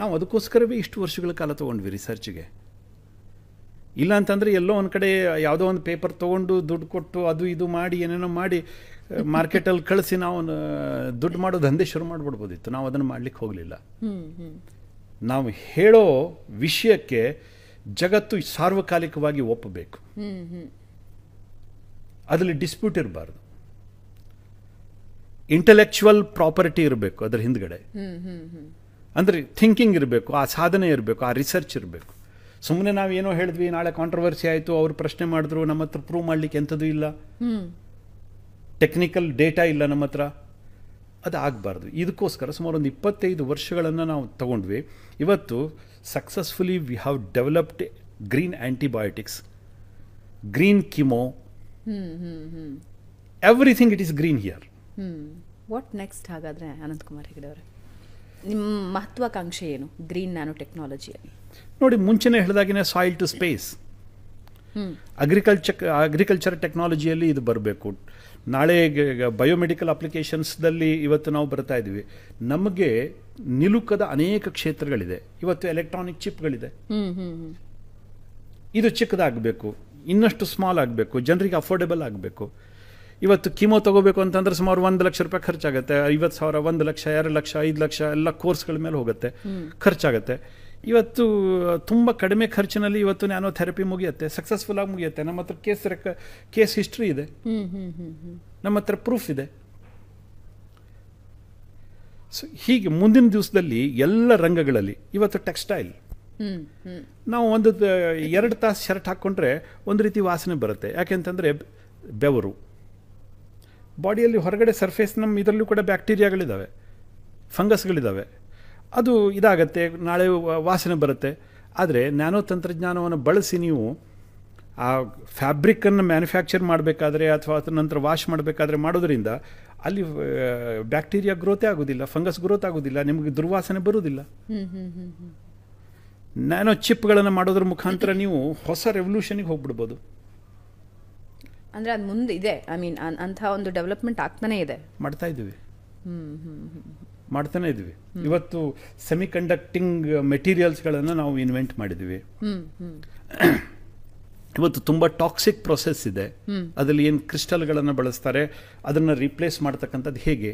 ನಾವು ಅದಕ್ಕೋಸ್ಕರವೇ ಇಷ್ಟು ವರ್ಷಗಳ ಕಾಲ ತೊಗೊಂಡ್ವಿ ರಿಸರ್ಚ್ಗೆ. ಇಲ್ಲ ಅಂತಂದರೆ ಎಲ್ಲೋ ಒಂದು ಕಡೆ ಯಾವುದೋ ಒಂದು ಪೇಪರ್ ತೊಗೊಂಡು ದುಡ್ಡು ಕೊಟ್ಟು ಅದು ಇದು ಮಾಡಿ ಏನೇನೋ ಮಾಡಿ ಮಾರ್ಕೆಟಲ್ಲಿ ಕಳಿಸಿ ನಾವು ದುಡ್ಡು ಮಾಡೋ ದಂಧೆ ಶುರು ಮಾಡಿಬಿಡ್ಬೋದಿತ್ತು. ನಾವು ಅದನ್ನು ಮಾಡಲಿಕ್ಕೆ ಹೋಗಲಿಲ್ಲ. ನಾವು ಹೇಳೋ ವಿಷಯಕ್ಕೆ ಜಗತ್ತು ಸಾರ್ವಕಾಲಿಕವಾಗಿ ಒಪ್ಪಬೇಕು. ಅದರಲ್ಲಿ ಡಿಸ್ಪ್ಯೂಟ್ ಇರಬಾರ್ದು. ಇಂಟೆಲೆಕ್ಚುವಲ್ ಪ್ರಾಪರ್ಟಿ ಇರಬೇಕು ಅದರ ಹಿಂದ್ಗಡೆ. ಅಂದರೆ ಥಿಂಕಿಂಗ್ ಇರಬೇಕು, ಆ ಸಾಧನೆ ಇರಬೇಕು, ಆ ರಿಸರ್ಚ್ ಇರಬೇಕು. ಸುಮ್ಮನೆ ನಾವು ಏನೋ ಹೇಳಿದ್ವಿ, ನಾಳೆ ಕಾಂಟ್ರವರ್ಸಿ ಆಯಿತು, ಅವರು ಪ್ರಶ್ನೆ ಮಾಡಿದ್ರು, ನಮ್ಮ ಹತ್ರ ಪ್ರೂವ್ ಮಾಡಲಿಕ್ಕೆ ಎಂಥದ್ದು ಇಲ್ಲ, ಟೆಕ್ನಿಕಲ್ ಡೇಟಾ ಇಲ್ಲ ನಮ್ಮ ಹತ್ರ, ಅದು ಆಗಬಾರ್ದು. ಇದಕ್ಕೋಸ್ಕರ ಸುಮಾರು ಒಂದು 25 ವರ್ಷಗಳನ್ನು ನಾವು ತಗೊಂಡ್ವಿ. ಇವತ್ತು successfully we have developed green antibiotics, green chemo, everything it is green here. What next ಹಾಗಾದರೆ ಅನಂತಕುಮಾರ್ ಹೆಗಡೆ ಅವರೇ, ನಿಮ್ಮ ಮಹತ್ವಾಕಾಂಕ್ಷೆ ಏನು ಗ್ರೀನ್ ನ್ಯಾನೋ ಟೆಕ್ನಾಲಜಿಯಲ್ಲಿ? ನೋಡಿ, ಮುಂಚೆನೇ ಹೇಳಿದಾಗಿನೇ ಸಾಯಿಲ್ ಟು ಸ್ಪೇಸ್, ಅಗ್ರಿಕಲ್ಚರ್ ಟೆಕ್ನಾಲಜಿಯಲ್ಲಿ ಇದು ಬರಬೇಕು. ನಾಳೆ ಬಯೋಮೆಡಿಕಲ್ ಅಪ್ಲಿಕೇಶನ್ಸ್ದಲ್ಲಿ ಇವತ್ತು ನಾವು ಬರ್ತಾ ಇದ್ದೀವಿ. ನಮಗೆ ನಿಲುಕದ ಅನೇಕ ಕ್ಷೇತ್ರಗಳಿದೆ. ಇವತ್ತು ಎಲೆಕ್ಟ್ರಾನಿಕ್ ಚಿಪ್ಗಳಿದೆ. ಇದು ಚಿಕ್ಕದಾಗಬೇಕು, ಇನ್ನಷ್ಟು ಸ್ಮಾಲ್ ಆಗಬೇಕು, ಜನರಿಗೆ ಅಫೋರ್ಡೆಬಲ್ ಆಗಬೇಕು. ಇವತ್ತು ಕಿಮೋ ತೊಗೋಬೇಕು ಅಂತಂದ್ರೆ ಸುಮಾರು 1 ಲಕ್ಷ ರೂಪಾಯಿ ಖರ್ಚಾಗುತ್ತೆ. 50,000, 1 ಲಕ್ಷ, 2 ಲಕ್ಷ, 5 ಲಕ್ಷ ಎಲ್ಲ ಕೋರ್ಸ್ಗಳ ಮೇಲೆ ಹೋಗುತ್ತೆ, ಖರ್ಚಾಗುತ್ತೆ. ಇವತ್ತು ತುಂಬ ಕಡಿಮೆ ಖರ್ಚಿನಲ್ಲಿ ಇವತ್ತು ನ್ಯಾನೋ ಥೆರಪಿ ಮುಗಿಯುತ್ತೆ, ಸಕ್ಸಸ್ಫುಲ್ ಆಗಿ ಮುಗಿಯುತ್ತೆ. ನಮ್ಮ ಹತ್ರ ಕೇಸ್ ಹಿಸ್ಟ್ರಿ ಇದೆ, ನಮ್ಮ ಹತ್ರ ಪ್ರೂಫ್ ಇದೆ. ಸೊ ಹೀಗೆ ಮುಂದಿನ ದಿವಸದಲ್ಲಿ ಎಲ್ಲ ರಂಗಗಳಲ್ಲಿ, ಇವತ್ತು ಟೆಕ್ಸ್ಟೈಲ್, ನಾವು ಒಂದು 2 ತಾಸು ಶರ್ಟ್ ಹಾಕ್ಕೊಂಡ್ರೆ ಒಂದು ರೀತಿ ವಾಸನೆ ಬರುತ್ತೆ. ಯಾಕೆಂತಂದರೆ ಬೆವರು, ಬಾಡಿಯಲ್ಲಿ ಹೊರಗಡೆ ಸರ್ಫೇಸ್, ನಮ್ಮ ಇದರಲ್ಲೂ ಕೂಡ ಬ್ಯಾಕ್ಟೀರಿಯಾಗಳಿದ್ದಾವೆ, ಫಂಗಸ್ಗಳಿದ್ದಾವೆ, ಅದು ಇದಾಗತ್ತೆ, ನಾಳೆ ವಾಸನೆ ಬರುತ್ತೆ. ಆದರೆ ನ್ಯಾನೋ ತಂತ್ರಜ್ಞಾನವನ್ನು ಬಳಸಿ ನೀವು ಆ ಫ್ಯಾಬ್ರಿಕನ್ನು ಮ್ಯಾನುಫ್ಯಾಕ್ಚರ್ ಮಾಡಬೇಕಾದ್ರೆ ಅಥವಾ ಅದರ ನಂತರ ವಾಶ್ ಮಾಡಬೇಕಾದ್ರೆ ಮಾಡೋದ್ರಿಂದ ಅಲ್ಲಿ ಬ್ಯಾಕ್ಟೀರಿಯಾ ಗ್ರೋತೇ ಆಗೋದಿಲ್ಲ, ಫಂಗಸ್ ಗ್ರೋತ್ ಆಗೋದಿಲ್ಲ, ನಿಮಗೆ ದುರ್ವಾಸನೆ ಬರೋದಿಲ್ಲ. ನ್ಯಾನೋ ಚಿಪ್ಗಳನ್ನು ಮಾಡೋದ್ರ ಮುಖಾಂತರ ನೀವು ಹೊಸ ರೆವಲ್ಯೂಷನ್ಗೆ ಹೋಗ್ಬಿಡ್ಬೋದು. ಅಂದರೆ ಅದು ಮುಂದೆ ಇದೆ, ಐ ಮೀನ್ ಅಂಥ ಒಂದು ಡೆವಲಪ್ಮೆಂಟ್ ಆಗ್ತಾನೆ ಇದೆ. ಮಾಡ್ತಾನೆ ಇದ್ವಿ. ಇವತ್ತು ಸೆಮಿ ಕಂಡಕ್ಟಿಂಗ್ ಮೆಟೀರಿಯಲ್ಸ್ಗಳನ್ನು ನಾವು ಇನ್ವೆಂಟ್ ಮಾಡಿದ್ವಿ. ಇವತ್ತು ತುಂಬ ಟಾಕ್ಸಿಕ್ ಪ್ರೊಸೆಸ್ ಇದೆ, ಅದರಲ್ಲಿ ಏನು ಕ್ರಿಸ್ಟಲ್ಗಳನ್ನು ಬಳಸ್ತಾರೆ ಅದನ್ನು ರೀಪ್ಲೇಸ್ ಮಾಡ್ತಕ್ಕಂಥದ್ದು ಹೇಗೆ?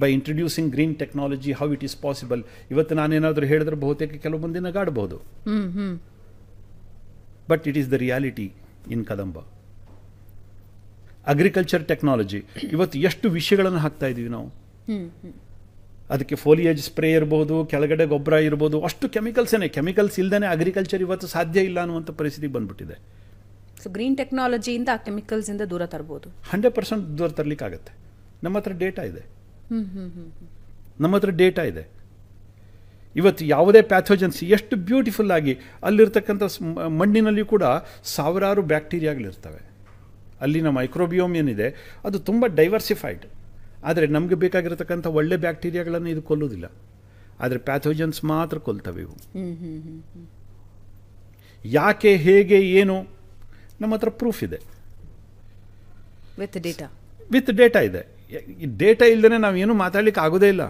By introducing green technology, how it is possible. ಇವತ್ತು ನಾನೇನಾದರೂ ಹೇಳಿದ್ರೆ ಬಹುತೇಕ ಕೆಲವು ಮಂದಿ ನಗಾಡಬಹುದು, but it is the reality in Kadamba. Agriculture technology, ಇವತ್ತು ಎಷ್ಟು ವಿಷಯಗಳನ್ನು ಹಾಕ್ತಾ ಇದ್ದೀವಿ ನಾವು. ಅದಕ್ಕೆ ಫೋಲಿಯೇಜ್ ಸ್ಪ್ರೇ ಇರ್ಬೋದು, ಕೆಳಗಡೆ ಗೊಬ್ಬರ ಇರ್ಬೋದು, ಅಷ್ಟು ಕೆಮಿಕಲ್ಸ್ ಇಲ್ದೇ ಅಗ್ರಿಕಲ್ಚರ್ ಇವತ್ತು ಸಾಧ್ಯ ಇಲ್ಲ ಅನ್ನುವಂಥ ಪರಿಸ್ಥಿತಿ ಬಂದ್ಬಿಟ್ಟಿದೆ. ಸೊ ಗ್ರೀನ್ ಟೆಕ್ನಾಲಜಿಯಿಂದ ಆ ಕೆಮಿಕಲ್ಸಿಂದ ದೂರ ತರ್ಬೋದು, 100% ದೂರ ತರಲಿಕ್ಕಾಗತ್ತೆ. ನಮ್ಮ ಹತ್ರ ಡೇಟಾ ಇದೆ. ಇವತ್ತು ಯಾವುದೇ ಪ್ಯಾಥೋಜನ್ಸ್ ಎಷ್ಟು ಬ್ಯೂಟಿಫುಲ್ ಆಗಿ ಅಲ್ಲಿರ್ತಕ್ಕಂಥ ಮಣ್ಣಿನಲ್ಲಿ ಕೂಡ ಸಾವಿರಾರು ಬ್ಯಾಕ್ಟೀರಿಯಾಗಳಿರ್ತವೆ. ಅಲ್ಲಿನ ಮೈಕ್ರೋಬಿಯೋಮ್ ಏನಿದೆ ಅದು ತುಂಬ ಡೈವರ್ಸಿಫೈಡ್. ಆದರೆ ನಮಗೆ ಬೇಕಾಗಿರತಕ್ಕಂಥ ಒಳ್ಳೆ ಬ್ಯಾಕ್ಟೀರಿಯಾಗಳನ್ನು ಇದು ಕೊಲ್ಲೋದಿಲ್ಲ, ಆದರೆ ಪ್ಯಾಥೋಜನ್ಸ್ ಮಾತ್ರ ಕೊಲ್ತವೆ ಇವು. ಯಾಕೆ, ಹೇಗೆ, ಏನು, ನಮ್ಮ ಹತ್ರ ಪ್ರೂಫ್ ಇದೆ, ವಿತ್ ಡೇಟಾ ಇದೆ. ಡೇಟಾ ಇಲ್ಲದೇ ನಾವೇನು ಮಾತಾಡ್ಲಿಕ್ಕೆ ಆಗೋದೇ ಇಲ್ಲ.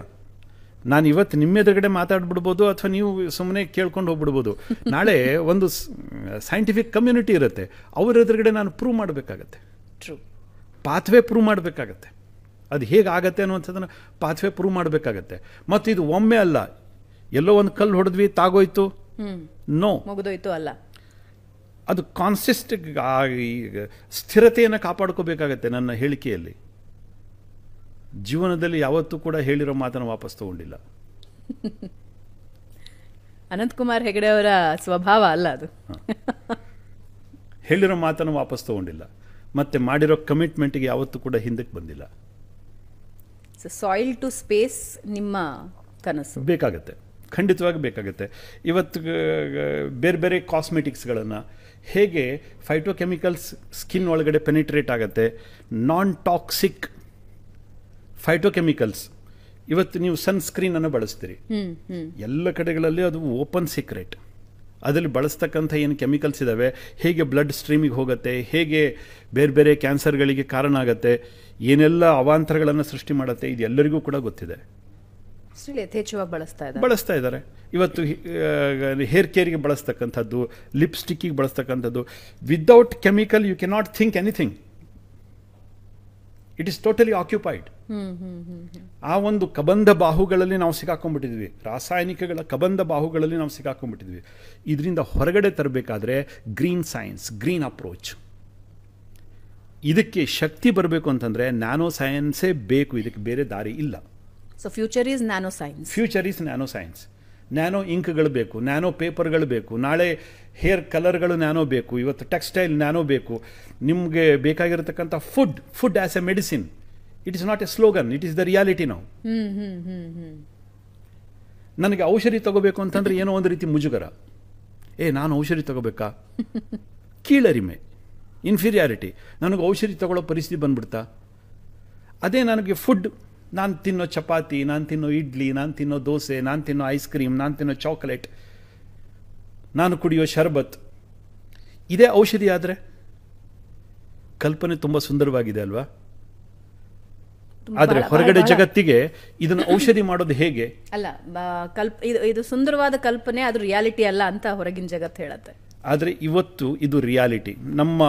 ನಾನು ಇವತ್ತು ನಿಮ್ಮ ಎದುರುಗಡೆ ಮಾತಾಡ್ಬಿಡ್ಬೋದು ಅಥವಾ ನೀವು ಸುಮ್ಮನೆ ಕೇಳ್ಕೊಂಡು ಹೋಗ್ಬಿಡ್ಬೋದು. ನಾಳೆ ಒಂದು ಸೈಂಟಿಫಿಕ್ ಕಮ್ಯುನಿಟಿ ಇರುತ್ತೆ, ಅವ್ರ ಎದುರುಗಡೆ ನಾನು ಪ್ರೂವ್ ಮಾಡಬೇಕಾಗತ್ತೆ, ಪಾತ್ವೇ ಪ್ರೂವ್ ಮಾಡಬೇಕಾಗತ್ತೆ. ಅದು ಹೇಗಾಗತ್ತೆ ಅನ್ನುವಂಥದ್ದನ್ನು ಪಾತ್ವೇ ಪ್ರೂವ್ ಮಾಡಬೇಕಾಗತ್ತೆ. ಮತ್ತು ಇದು ಒಮ್ಮೆ ಅಲ್ಲ, ಎಲ್ಲೋ ಒಂದು ಕಲ್ಲು ಹೊಡೆದ್ವಿ ತಾಗೋಯ್ತು, ನೋ, ಮುಗಿದೋಯ್ತು ಅಲ್ಲ. ಅದು ಸ್ಥಿರತೆಯನ್ನು ಕಾಪಾಡ್ಕೋಬೇಕಾಗತ್ತೆ. ನನ್ನ ಹೇಳಿಕೆಯಲ್ಲಿ ಜೀವನದಲ್ಲಿ ಯಾವತ್ತೂ ಕೂಡ ಹೇಳಿರೋ ಮಾತನ್ನು ವಾಪಸ್ ತಗೊಂಡಿಲ್ಲ. ಅನಂತಕುಮಾರ್ ಹೆಗಡೆ ಅವರ ಸ್ವಭಾವ ಅಲ್ಲ ಅದು. ಹೇಳಿರೋ ಮಾತನ್ನು ವಾಪಸ್ ತಗೊಂಡಿಲ್ಲ, ಮತ್ತೆ ಮಾಡಿರೋ ಕಮಿಟ್ಮೆಂಟ್ಗೆ ಯಾವತ್ತೂ ಕೂಡ ಹಿಂದಕ್ಕೆ ಬಂದಿಲ್ಲ. ಸಾಯಿಲ್ ಟು ಸ್ಪೇಸ್ ನಿಮ್ಮ ಕನಸು ಬೇಕಾಗತ್ತೆ, ಖಂಡಿತವಾಗಿ ಬೇಕಾಗುತ್ತೆ. ಇವತ್ತು ಬೇರೆ ಬೇರೆ ಕಾಸ್ಮೆಟಿಕ್ಸ್ಗಳನ್ನು ಹೇಗೆ ಫೈಟೋಕೆಮಿಕಲ್ಸ್ ಸ್ಕಿನ್ ಒಳಗಡೆ ಪೆನಿಟ್ರೇಟ್ ಆಗುತ್ತೆ, ನಾನ್ ಟಾಕ್ಸಿಕ್ ಫೈಟೋಕೆಮಿಕಲ್ಸ್. ಇವತ್ತು ನೀವು ಸನ್ಸ್ಕ್ರೀನನ್ನು ಬಳಸ್ತೀರಿ, ಎಲ್ಲ ಕಡೆಗಳಲ್ಲಿ ಅದು ಓಪನ್ ಸೀಕ್ರೆಟ್. ಅದರಲ್ಲಿ ಬಳಸ್ತಕ್ಕಂಥ ಏನು ಕೆಮಿಕಲ್ಸ್ ಇದ್ದಾವೆ, ಹೇಗೆ ಬ್ಲಡ್ ಸ್ಟ್ರೀಮಿಗೆ ಹೋಗುತ್ತೆ, ಹೇಗೆ ಬೇರೆ ಬೇರೆ ಕ್ಯಾನ್ಸರ್ಗಳಿಗೆ ಕಾರಣ ಆಗುತ್ತೆ, ಏನೆಲ್ಲ ಅವಾಂತರಗಳನ್ನು ಸೃಷ್ಟಿ ಮಾಡುತ್ತೆ, ಇದು ಎಲ್ಲರಿಗೂ ಕೂಡ ಗೊತ್ತಿದೆ. ಯಥೇಚ್ಛವಾಗಿ ಬಳಸ್ತಾ ಇದ್ದಾರೆ. ಇವತ್ತು ಹೇರ್ ಕೇರಿಗೆ ಬಳಸ್ತಕ್ಕಂಥದ್ದು, ಲಿಪ್ಸ್ಟಿಕ್ಕಿಗೆ ಬಳಸ್ತಕ್ಕಂಥದ್ದು, without chemical you cannot think anything. It is totally occupied. ಆ ಒಂದು ಕಬಂಧ ಬಾಹುಗಳಲ್ಲಿ ನಾವು ಸಿಕ್ಕಾಕೊಂಡ್ಬಿಟ್ಟಿದ್ವಿ, ರಾಸಾಯನಿಕಗಳ ಕಬಂಧ ಬಾಹುಗಳಲ್ಲಿ ನಾವು ಸಿಕ್ಕಾಕೊಂಡ್ಬಿಟ್ಟಿದ್ವಿ. ಇದರಿಂದ ಹೊರಗಡೆ ತರಬೇಕಾದ್ರೆ ಗ್ರೀನ್ ಸೈನ್ಸ್, ಗ್ರೀನ್ ಅಪ್ರೋಚ್, ಇದಕ್ಕೆ ಶಕ್ತಿ ಬರಬೇಕು ಅಂತಂದರೆ ನ್ಯಾನೋ ಸೈನ್ಸೇ ಬೇಕು, ಇದಕ್ಕೆ ಬೇರೆ ದಾರಿ ಇಲ್ಲ. So future is nano science. Nano ಇಂಕ್ಗಳು ಬೇಕು, ನ್ಯಾನೋ ಪೇಪರ್ಗಳು ಬೇಕು, ನಾಳೆ ಹೇರ್ ಕಲರ್ಗಳು ನ್ಯಾನೋ ಬೇಕು, ಇವತ್ತು ಟೆಕ್ಸ್ಟೈಲ್ ನ್ಯಾನೋ ಬೇಕು. ನಿಮಗೆ ಬೇಕಾಗಿರತಕ್ಕಂಥ food as a medicine. It is not a slogan, it is the reality ನಾವು. ನನಗೆ ಔಷಧಿ ತಗೋಬೇಕು ಅಂತಂದ್ರೆ ಏನೋ ಒಂದು ರೀತಿ ಮುಜುಗರ. ನಾನು ಔಷಧಿ ತಗೋಬೇಕಾ? ಕೀಳರಿಮೆ, ಇನ್ಫೀರಿಯಾರಿಟಿ. ನನಗೆ ಔಷಧಿ ತಗೊಳ್ಳೋ ಪರಿಸ್ಥಿತಿ ಬಂದ್ಬಿಡ್ತಾ? ಅದೇ ನನಗೆ ಫುಡ್, ನಾನು ತಿನ್ನೋ ಚಪಾತಿ, ನಾನು ತಿನ್ನೋ ಇಡ್ಲಿ, ನಾನು ತಿನ್ನೋ ದೋಸೆ, ನಾನು ತಿನ್ನೋ ಐಸ್ ಕ್ರೀಮ್, ನಾನು ತಿನ್ನೋ ಚಾಕ್ಲೇಟ್, ನಾನು ಕುಡಿಯೋ ಶರ್ಬತ್, ಇದೇ ಔಷಧಿ ಆದರೆ ಕಲ್ಪನೆ ತುಂಬ ಸುಂದರವಾಗಿದೆ ಅಲ್ವಾ? ಆದರೆ ಹೊರಗಡೆ ಜಗತ್ತಿಗೆ ಇದನ್ನು ಔಷಧಿ ಮಾಡೋದು ಹೇಗೆ? ಅಲ್ಲ, ಇದು ಸುಂದರವಾದ ಕಲ್ಪನೆ, ಅದು ರಿಯಾಲಿಟಿ ಅಲ್ಲ ಅಂತ ಹೊರಗಿನ ಜಗತ್ತು ಹೇಳುತ್ತೆ. ಆದರೆ ಇವತ್ತು ಇದು ರಿಯಾಲಿಟಿ. ನಮ್ಮ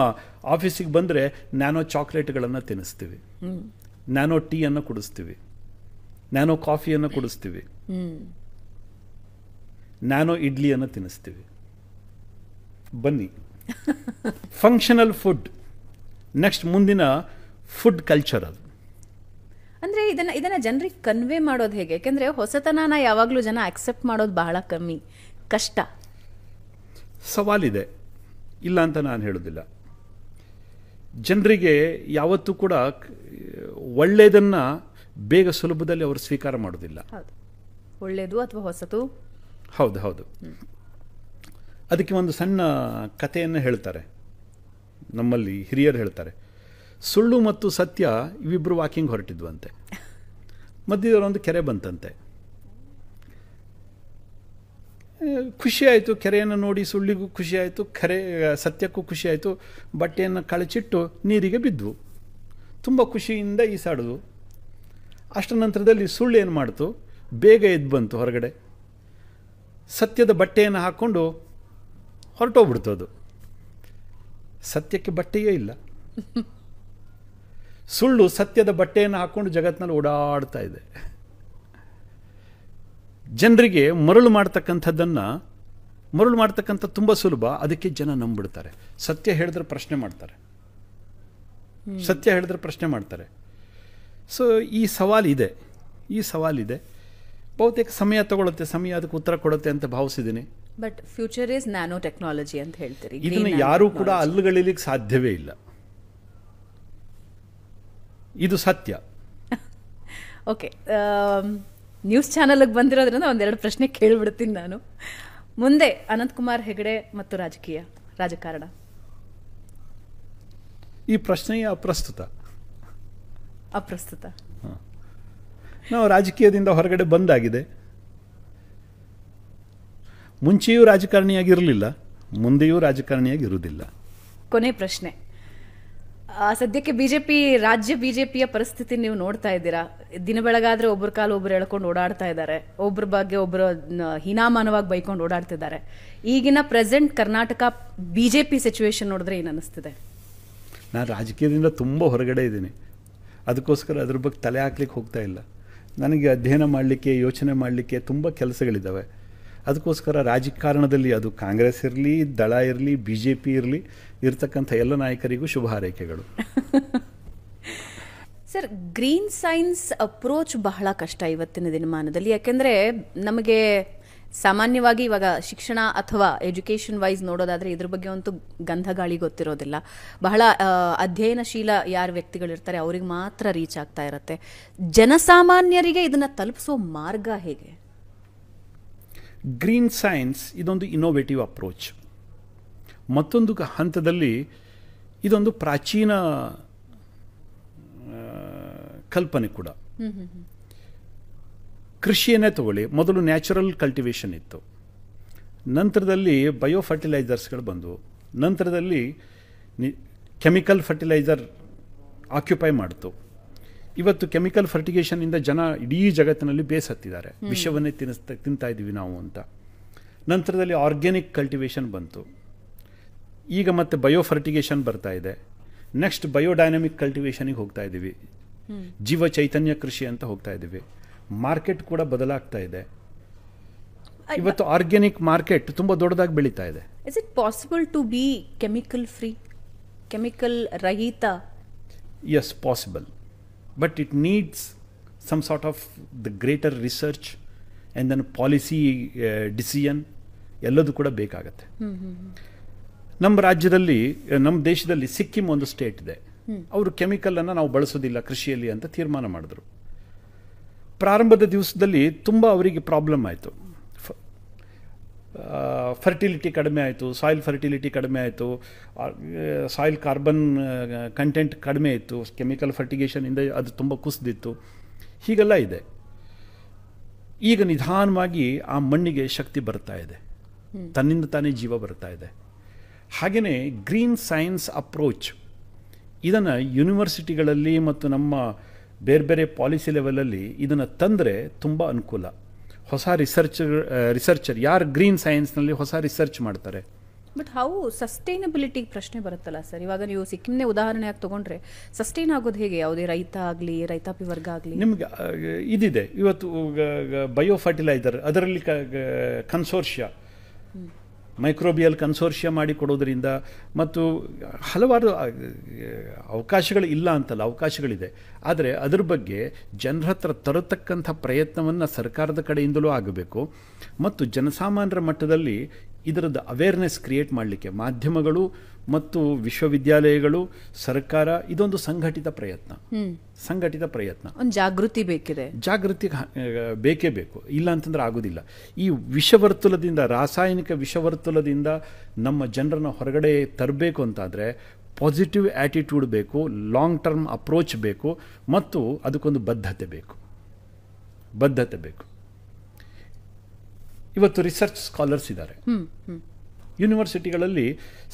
ಆಫೀಸಿಗೆ ಬಂದರೆ ನ್ಯಾನೋ ಚಾಕ್ಲೇಟ್ಗಳನ್ನು ತಿನ್ನಿಸ್ತೀವಿ, ನ್ಯಾನೋ ಟೀಯನ್ನು ಕುಡಿಸ್ತೀವಿ, ನ್ಯಾನೋ ಕಾಫಿಯನ್ನು ಕುಡಿಸ್ತೀವಿ, ನ್ಯಾನೋ ಇಡ್ಲಿಯನ್ನು ತಿನ್ನಿಸ್ತೀವಿ. ಬನ್ನಿ, ಫಂಕ್ಷನಲ್ ಫುಡ್ ನೆಕ್ಸ್ಟ್, ಮುಂದಿನ ಫುಡ್ ಕಲ್ಚರ್ ಅದು. ಅಂದರೆ ಇದನ್ನ ಜನರಿಗೆ ಕನ್ವೆ ಮಾಡೋದು ಹೇಗೆ? ಯಾಕೆಂದರೆ ಹೊಸತನನ ಯಾವಾಗಲೂ ಜನ ಅಕ್ಸೆಪ್ಟ್ ಮಾಡೋದು ಬಹಳ ಕಷ್ಟ. ಸವಾಲಿದೆ, ಇಲ್ಲ ಅಂತ ನಾನು ಹೇಳೋದಿಲ್ಲ. ಜನರಿಗೆ ಯಾವತ್ತೂ ಕೂಡ ಒಳ್ಳೆಯದನ್ನು ಬೇಗ ಸುಲಭದಲ್ಲಿ ಅವರು ಸ್ವೀಕಾರ ಮಾಡೋದಿಲ್ಲ. ಒಳ್ಳೆಯದು ಅಥವಾ ಹೊಸತು, ಹೌದು. ಅದಕ್ಕೆ ಒಂದು ಸಣ್ಣ ಕಥೆಯನ್ನು ಹೇಳ್ತಾರೆ. ನಮ್ಮಲ್ಲಿ ಹಿರಿಯರು ಹೇಳ್ತಾರೆ, ಸುಳ್ಳು ಮತ್ತು ಸತ್ಯ ಇವಿಬ್ಬರು ವಾಕಿಂಗ್ ಹೊರಟಿದ್ವಂತೆ. ಮಧ್ಯದಲ್ಲೊಂದು ಕೆರೆ ಬಂತಂತೆ. ಖುಷಿಯಾಯಿತು, ಕೆರೆಯನ್ನು ನೋಡಿ ಸುಳ್ಳಿಗೂ ಖುಷಿಯಾಯಿತು, ಸತ್ಯಕ್ಕೂ ಖುಷಿಯಾಯಿತು. ಬಟ್ಟೆಯನ್ನು ಕಳಚಿಟ್ಟು ನೀರಿಗೆ ಬಿದ್ವು, ತುಂಬ ಖುಷಿಯಿಂದ ಈಸಾಡಿದ್ವು. ಅಷ್ಟರ ನಂತರದಲ್ಲಿ ಸುಳ್ಳು ಏನು ಮಾಡ್ತು, ಬೇಗ ಎದ್ದು ಬಂತು ಹೊರಗಡೆ, ಸತ್ಯದ ಬಟ್ಟೆಯನ್ನು ಹಾಕ್ಕೊಂಡು ಹೊರಟೋಗ್ಬಿಡ್ತು. ಅದು ಸತ್ಯಕ್ಕೆ ಬಟ್ಟೆಯೇ ಇಲ್ಲ. ಸುಳ್ಳು ಸತ್ಯದ ಬಟ್ಟೆಯನ್ನು ಹಾಕ್ಕೊಂಡು ಜಗತ್ತಿನಲ್ಲಿ ಓಡಾಡ್ತಾ ಇದೆ. ಜನರಿಗೆ ಮರಳು ಮಾಡ್ತಕ್ಕಂಥ ತುಂಬ ಸುಲಭ, ಅದಕ್ಕೆ ಜನ ನಂಬಿಡ್ತಾರೆ. ಸತ್ಯ ಹೇಳಿದ್ರೆ ಪ್ರಶ್ನೆ ಮಾಡ್ತಾರೆ. ಸೊ ಈ ಸವಾಲಿದೆ. ಬಹುತೇಕ ಸಮಯ ತಗೊಳುತ್ತೆ, ಸಮಯ ಅದಕ್ಕೆ ಉತ್ತರ ಕೊಡುತ್ತೆ ಅಂತ ಭಾವಿಸಿದ್ದೀನಿ. But future is nano technology ಅಂತ ಹೇಳ್ತೀರಿ. ಇದನ್ನು ಯಾರೂ ಕೂಡ ಅಲ್ಲುಗಳಿಲಿಕ್ಕೆ ಸಾಧ್ಯವೇ ಇಲ್ಲ. ಇದು ಸತ್ಯ. ಓಕೆ, ನ್ಯೂಸ್ ಚಾನಲ್ಗೆ ಬಂದಿರೋದ್ರಿಂದ ಒಂದೆರಡು ಪ್ರಶ್ನೆ ಕೇಳಿಬಿಡ್ತೀನಿ ನಾನು. ಮುಂದೆ ಅನಂತಕುಮಾರ್ ಹೆಗಡೆ ಮತ್ತು ರಾಜಕಾರಣ, ಈ ಪ್ರಶ್ನೆಯೇ ಅಪ್ರಸ್ತುತ. ನಾವು ರಾಜಕೀಯದಿಂದ ಹೊರಗಡೆ ಬಂದಾಗಿದೆ. ಮುಂಚೆಯೂ ರಾಜಕಾರಣಿಯಾಗಿರಲಿಲ್ಲ, ಮುಂದೆಯೂ ರಾಜಕಾರಣಿಯಾಗಿರುವುದಿಲ್ಲ. ಕೊನೆ ಪ್ರಶ್ನೆ, ಸದ್ಯಕ್ಕೆ ರಾಜ್ಯ ಬಿಜೆಪಿಯ ಪರಿಸ್ಥಿತಿ ನೀವು ನೋಡ್ತಾ ಇದ್ದೀರಾ. ದಿನ ಬೆಳಗಾದ್ರೆ ಒಬ್ಬರ ಕಾಲು ಒಬ್ರು ಎಳ್ಕೊಂಡು ಓಡಾಡ್ತಾ ಇದ್ದಾರೆ, ಒಬ್ಬರ ಬಗ್ಗೆ ಒಬ್ಬರು ಹೀನಾಮಾನವಾಗಿ ಬೈಕೊಂಡು ಓಡಾಡ್ತಿದ್ದಾರೆ. ಈಗಿನ ಪ್ರೆಸೆಂಟ್ ಕರ್ನಾಟಕ ಬಿಜೆಪಿ ಸಿಚುವೇಶನ್ ನೋಡಿದ್ರೆ ಏನು ಅನ್ನಿಸ್ತಿದೆ? ನಾನು ರಾಜಕೀಯದಿಂದ ತುಂಬ ಹೊರಗಡೆ ಇದ್ದೀನಿ, ಅದಕ್ಕೋಸ್ಕರ ಅದ್ರ ಬಗ್ಗೆ ತಲೆ ಹಾಕ್ಲಿಕ್ಕೆ ಹೋಗ್ತಾ ಇಲ್ಲ. ನನಗೆ ಅಧ್ಯಯನ ಮಾಡಲಿಕ್ಕೆ, ಯೋಚನೆ ಮಾಡಲಿಕ್ಕೆ ತುಂಬ ಕೆಲಸಗಳಿದ್ದಾವೆ. ಅದಕ್ಕೋಸ್ಕರ ರಾಜಕಾರಣದಲ್ಲಿ ಅದು ಕಾಂಗ್ರೆಸ್ ಇರಲಿ, ದಳ ಇರಲಿ, BJP ಇರಲಿ, ಇರ್ತಕ್ಕಂಥ ಎಲ್ಲ ನಾಯಕರಿಗೂ ಶುಭ ಹಾರೈಕೆಗಳು. ಸರ್, ಗ್ರೀನ್ ಸೈನ್ಸ್ ಅಪ್ರೋಚ್ ಬಹಳ ಕಷ್ಟ ಇವತ್ತಿನ ದಿನಮಾನದಲ್ಲಿ. ಯಾಕೆಂದರೆ ನಮಗೆ ಸಾಮಾನ್ಯವಾಗಿ ಇವಾಗ ಶಿಕ್ಷಣ ಅಥವಾ ಎಜುಕೇಷನ್ ವೈಸ್ ನೋಡೋದಾದರೆ ಇದ್ರ ಬಗ್ಗೆ ಒಂದು ಗಂಧಗಾಳಿ ಗೊತ್ತಿರೋದಿಲ್ಲ. ಬಹಳ ಅಧ್ಯಯನಶೀಲ ಯಾರು ವ್ಯಕ್ತಿಗಳಿರ್ತಾರೆ ಅವ್ರಿಗೆ ಮಾತ್ರ ರೀಚ್ ಆಗ್ತಾ ಇರುತ್ತೆ. ಜನಸಾಮಾನ್ಯರಿಗೆ ಇದನ್ನು ತಲುಪಿಸೋ ಮಾರ್ಗ ಹೇಗೆ? ಗ್ರೀನ್ ಸೈನ್ಸ್ ಇದೊಂದು ಇನ್ನೋವೇಟಿವ್ ಅಪ್ರೋಚ್. ಮತ್ತೊಂದು ಹಂತದಲ್ಲಿ ಇದೊಂದು ಪ್ರಾಚೀನ ಕಲ್ಪನೆ ಕೂಡ. ಕೃಷಿಯನ್ನೇ ತಗೊಳ್ಳಿ, ಮೊದಲು ನ್ಯಾಚುರಲ್ ಕಲ್ಟಿವೇಷನ್ ಇತ್ತು, ನಂತರದಲ್ಲಿ ಬಯೋ ಫರ್ಟಿಲೈಸರ್ಸ್ಗಳು ಬಂದವು, ನಂತರದಲ್ಲಿ ಕೆಮಿಕಲ್ ಫರ್ಟಿಲೈಸರ್ ಆಕ್ಯುಪೈ ಮಾಡ್ತು. ಇವತ್ತು ಕೆಮಿಕಲ್ ಫರ್ಟಿಗೇಷನಿಂದ ಜನ ಇಡೀ ಜಗತ್ತಿನಲ್ಲಿ ಬೇಸತ್ತಿದ್ದಾರೆ, ವಿಷವನ್ನೇ ತಿಂತಾ ಇದ್ದೀವಿ ನಾವು ಅಂತ. ನಂತರದಲ್ಲಿ ಆರ್ಗ್ಯಾನಿಕ್ ಕಲ್ಟಿವೇಷನ್ ಬಂತು, ಈಗ ಮತ್ತೆ ಬಯೋ ಫರ್ಟಿಗೇಷನ್ ಬರ್ತಾ ಇದೆ. ನೆಕ್ಸ್ಟ್ ಬಯೋಡೈನಮಿಕ್ ಕಲ್ಟಿವೇಷನಿಗೆ ಹೋಗ್ತಾ ಇದ್ದೀವಿ, ಜೀವ ಚೈತನ್ಯ ಕೃಷಿ ಅಂತ ಹೋಗ್ತಾ ಇದ್ದೀವಿ. ಮಾರ್ಕೆಟ್ ಕೂಡ ಬದಲಾಗ್ತಾ ಇದೆ. ಇವತ್ತು ಆರ್ಗ್ಯಾನಿಕ್ ಮಾರ್ಕೆಟ್ ತುಂಬ ದೊಡ್ಡದಾಗಿ ಬೆಳೀತಾ ಇದೆ. Is it possible to be chemical free, chemical ರಹಿತ? Yes, possible. But it needs some sort of the greater research and then policy decision ಎಲ್ಲದೂ ಕೂಡ ಬೇಕಾಗತ್ತೆ. ನಮ್ಮ ರಾಜ್ಯದಲ್ಲಿ, ನಮ್ಮ ದೇಶದಲ್ಲಿ ಸಿಕ್ಕಿಂ ಒಂದು ಸ್ಟೇಟ್ ಇದೆ, ಅವರು ಕೆಮಿಕಲನ್ನು ನಾವು ಬಳಸೋದಿಲ್ಲ ಕೃಷಿಯಲ್ಲಿ ಅಂತ ತೀರ್ಮಾನ ಮಾಡಿದ್ರು. ಪ್ರಾರಂಭದ ದಿವಸದಲ್ಲಿ ತುಂಬ ಅವರಿಗೆ ಪ್ರಾಬ್ಲಮ್ ಆಯಿತು. ಫರ್ಟಿಲಿಟಿ ಕಡಿಮೆ ಆಯಿತು, ಸಾಯಿಲ್ ಫರ್ಟಿಲಿಟಿ ಕಡಿಮೆ ಆಯಿತು, ಸಾಯಿಲ್ ಕಾರ್ಬನ್ ಕಂಟೆಂಟ್ ಕಡಿಮೆ ಇತ್ತು, ಕೆಮಿಕಲ್ ಫರ್ಟಿಗೇಷನಿಂದ ಅದು ತುಂಬ ಕುಸಿದಿತ್ತು. ಹೀಗೆಲ್ಲ ಇದೆ. ಈಗ ನಿಧಾನವಾಗಿ ಆ ಮಣ್ಣಿಗೆ ಶಕ್ತಿ ಬರ್ತಾ ಇದೆ, ತನ್ನಿಂದ ತಾನೇ ಜೀವ ಬರ್ತಾ ಇದೆ. ಹಾಗೆಯೇ ಗ್ರೀನ್ ಸೈನ್ಸ್ ಅಪ್ರೋಚ್ ಇದನ್ನು ಯೂನಿವರ್ಸಿಟಿಗಳಲ್ಲಿ ಮತ್ತು ನಮ್ಮ ಬೇರೆ ಬೇರೆ ಪಾಲಿಸಿ ಲೆವೆಲಲ್ಲಿ ಇದನ್ನು ತಂದರೆ ತುಂಬ ಅನುಕೂಲ. ಹೊಸ ರಿಸರ್ಚರ್ ಯಾರು ಗ್ರೀನ್ ಸೈನ್ಸ್ನಲ್ಲಿ ಹೊಸ ರಿಸರ್ಚ್ ಮಾಡ್ತಾರೆ. ಬಟ್ ಹೌ ಸಸ್ಟೈನಬಿಲಿಟಿ ಪ್ರಶ್ನೆ ಬರುತ್ತಲ್ಲ ಸರ್. ಇವಾಗ ನೀವು ಸಿಕ್ಕಿಂನೇ ಉದಾಹರಣೆಯಾಗಿ ತೊಗೊಂಡ್ರೆ ಸಸ್ಟೈನ್ ಆಗೋದು ಹೇಗೆ? ಯಾವುದೇ ರೈತ ಆಗಲಿ, ರೈತಾಪಿ ವರ್ಗ ಆಗಲಿ, ನಿಮಗೆ ಇದಿದೆ. ಇವತ್ತು ಬಯೋ ಫರ್ಟಿಲೈಸರ್, ಅದರಲ್ಲಿ ಕನ್ಸೋರ್ಷಿಯಾ, ಮೈಕ್ರೋಬಿಯಲ್ ಕನ್ಸೋರ್ಷಿಯಾ ಮಾಡಿ ಕೊಡೋದ್ರಿಂದ ಮತ್ತು ಹಲವಾರು ಅವಕಾಶಗಳು ಇಲ್ಲ ಅಂತಲ್ಲ, ಅವಕಾಶಗಳಿದೆ. ಆದರೆ ಅದರ ಬಗ್ಗೆ ಜನರ ಹತ್ರ ತರತಕ್ಕಂಥ ಪ್ರಯತ್ನವನ್ನು ಸರ್ಕಾರದ ಕಡೆಯಿಂದಲೂ ಆಗಬೇಕು ಮತ್ತು ಜನಸಾಮಾನ್ಯರ ಮಟ್ಟದಲ್ಲಿ ಇದರದ್ದು ಅವೇರ್ನೆಸ್ ಕ್ರಿಯೇಟ್ ಮಾಡಲಿಕ್ಕೆ ಮಾಧ್ಯಮಗಳು ಮತ್ತು ವಿಶ್ವವಿದ್ಯಾಲಯಗಳು, ಸರ್ಕಾರ ಇದೊಂದು ಸಂಘಟಿತ ಪ್ರಯತ್ನ. ಒಂದು ಜಾಗೃತಿ ಬೇಕಿದೆ. ಜಾಗೃತಿ ಬೇಕೇ ಬೇಕು, ಇಲ್ಲ ಅಂತಂದ್ರೆ ಆಗೋದಿಲ್ಲ. ಈ ವಿಷವರ್ತುಲದಿಂದ, ರಾಸಾಯನಿಕ ವಿಷವರ್ತುಲದಿಂದ ನಮ್ಮ ಜನರನ್ನು ಹೊರಗಡೆ ತರಬೇಕು ಅಂತಾದರೆ ಪಾಸಿಟಿವ್ ಆ್ಯಟಿಟ್ಯೂಡ್ ಬೇಕು, ಲಾಂಗ್ ಟರ್ಮ್ ಅಪ್ರೋಚ್ ಬೇಕು, ಮತ್ತು ಅದಕ್ಕೊಂದು ಬದ್ಧತೆ ಬೇಕು. ಇವತ್ತು ರಿಸರ್ಚ್ ಸ್ಕಾಲರ್ಸ್ ಇದ್ದಾರೆ. ಯೂನಿವರ್ಸಿಟಿಗಳಲ್ಲಿ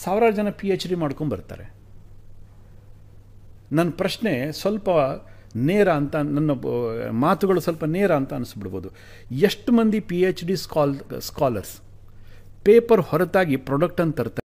ಸಾವಿರಾರು ಜನ PhD ಮಾಡ್ಕೊಂಡು ಬರ್ತಾರೆ. ನನ್ನ ಪ್ರಶ್ನೆ ಸ್ವಲ್ಪ ನೇರ ಅಂತ, ನನ್ನ ಮಾತುಗಳು ಸ್ವಲ್ಪ ನೇರ ಅಂತ ಅನಿಸ್ಬಿಡ್ಬೋದು. ಎಷ್ಟು ಮಂದಿ PhD ಸ್ಕಾಲರ್ಸ್ ಪೇಪರ್ ಹೊರತಾಗಿ ಪ್ರಾಡಕ್ಟನ್ನು ತರ್ತಾರೆ?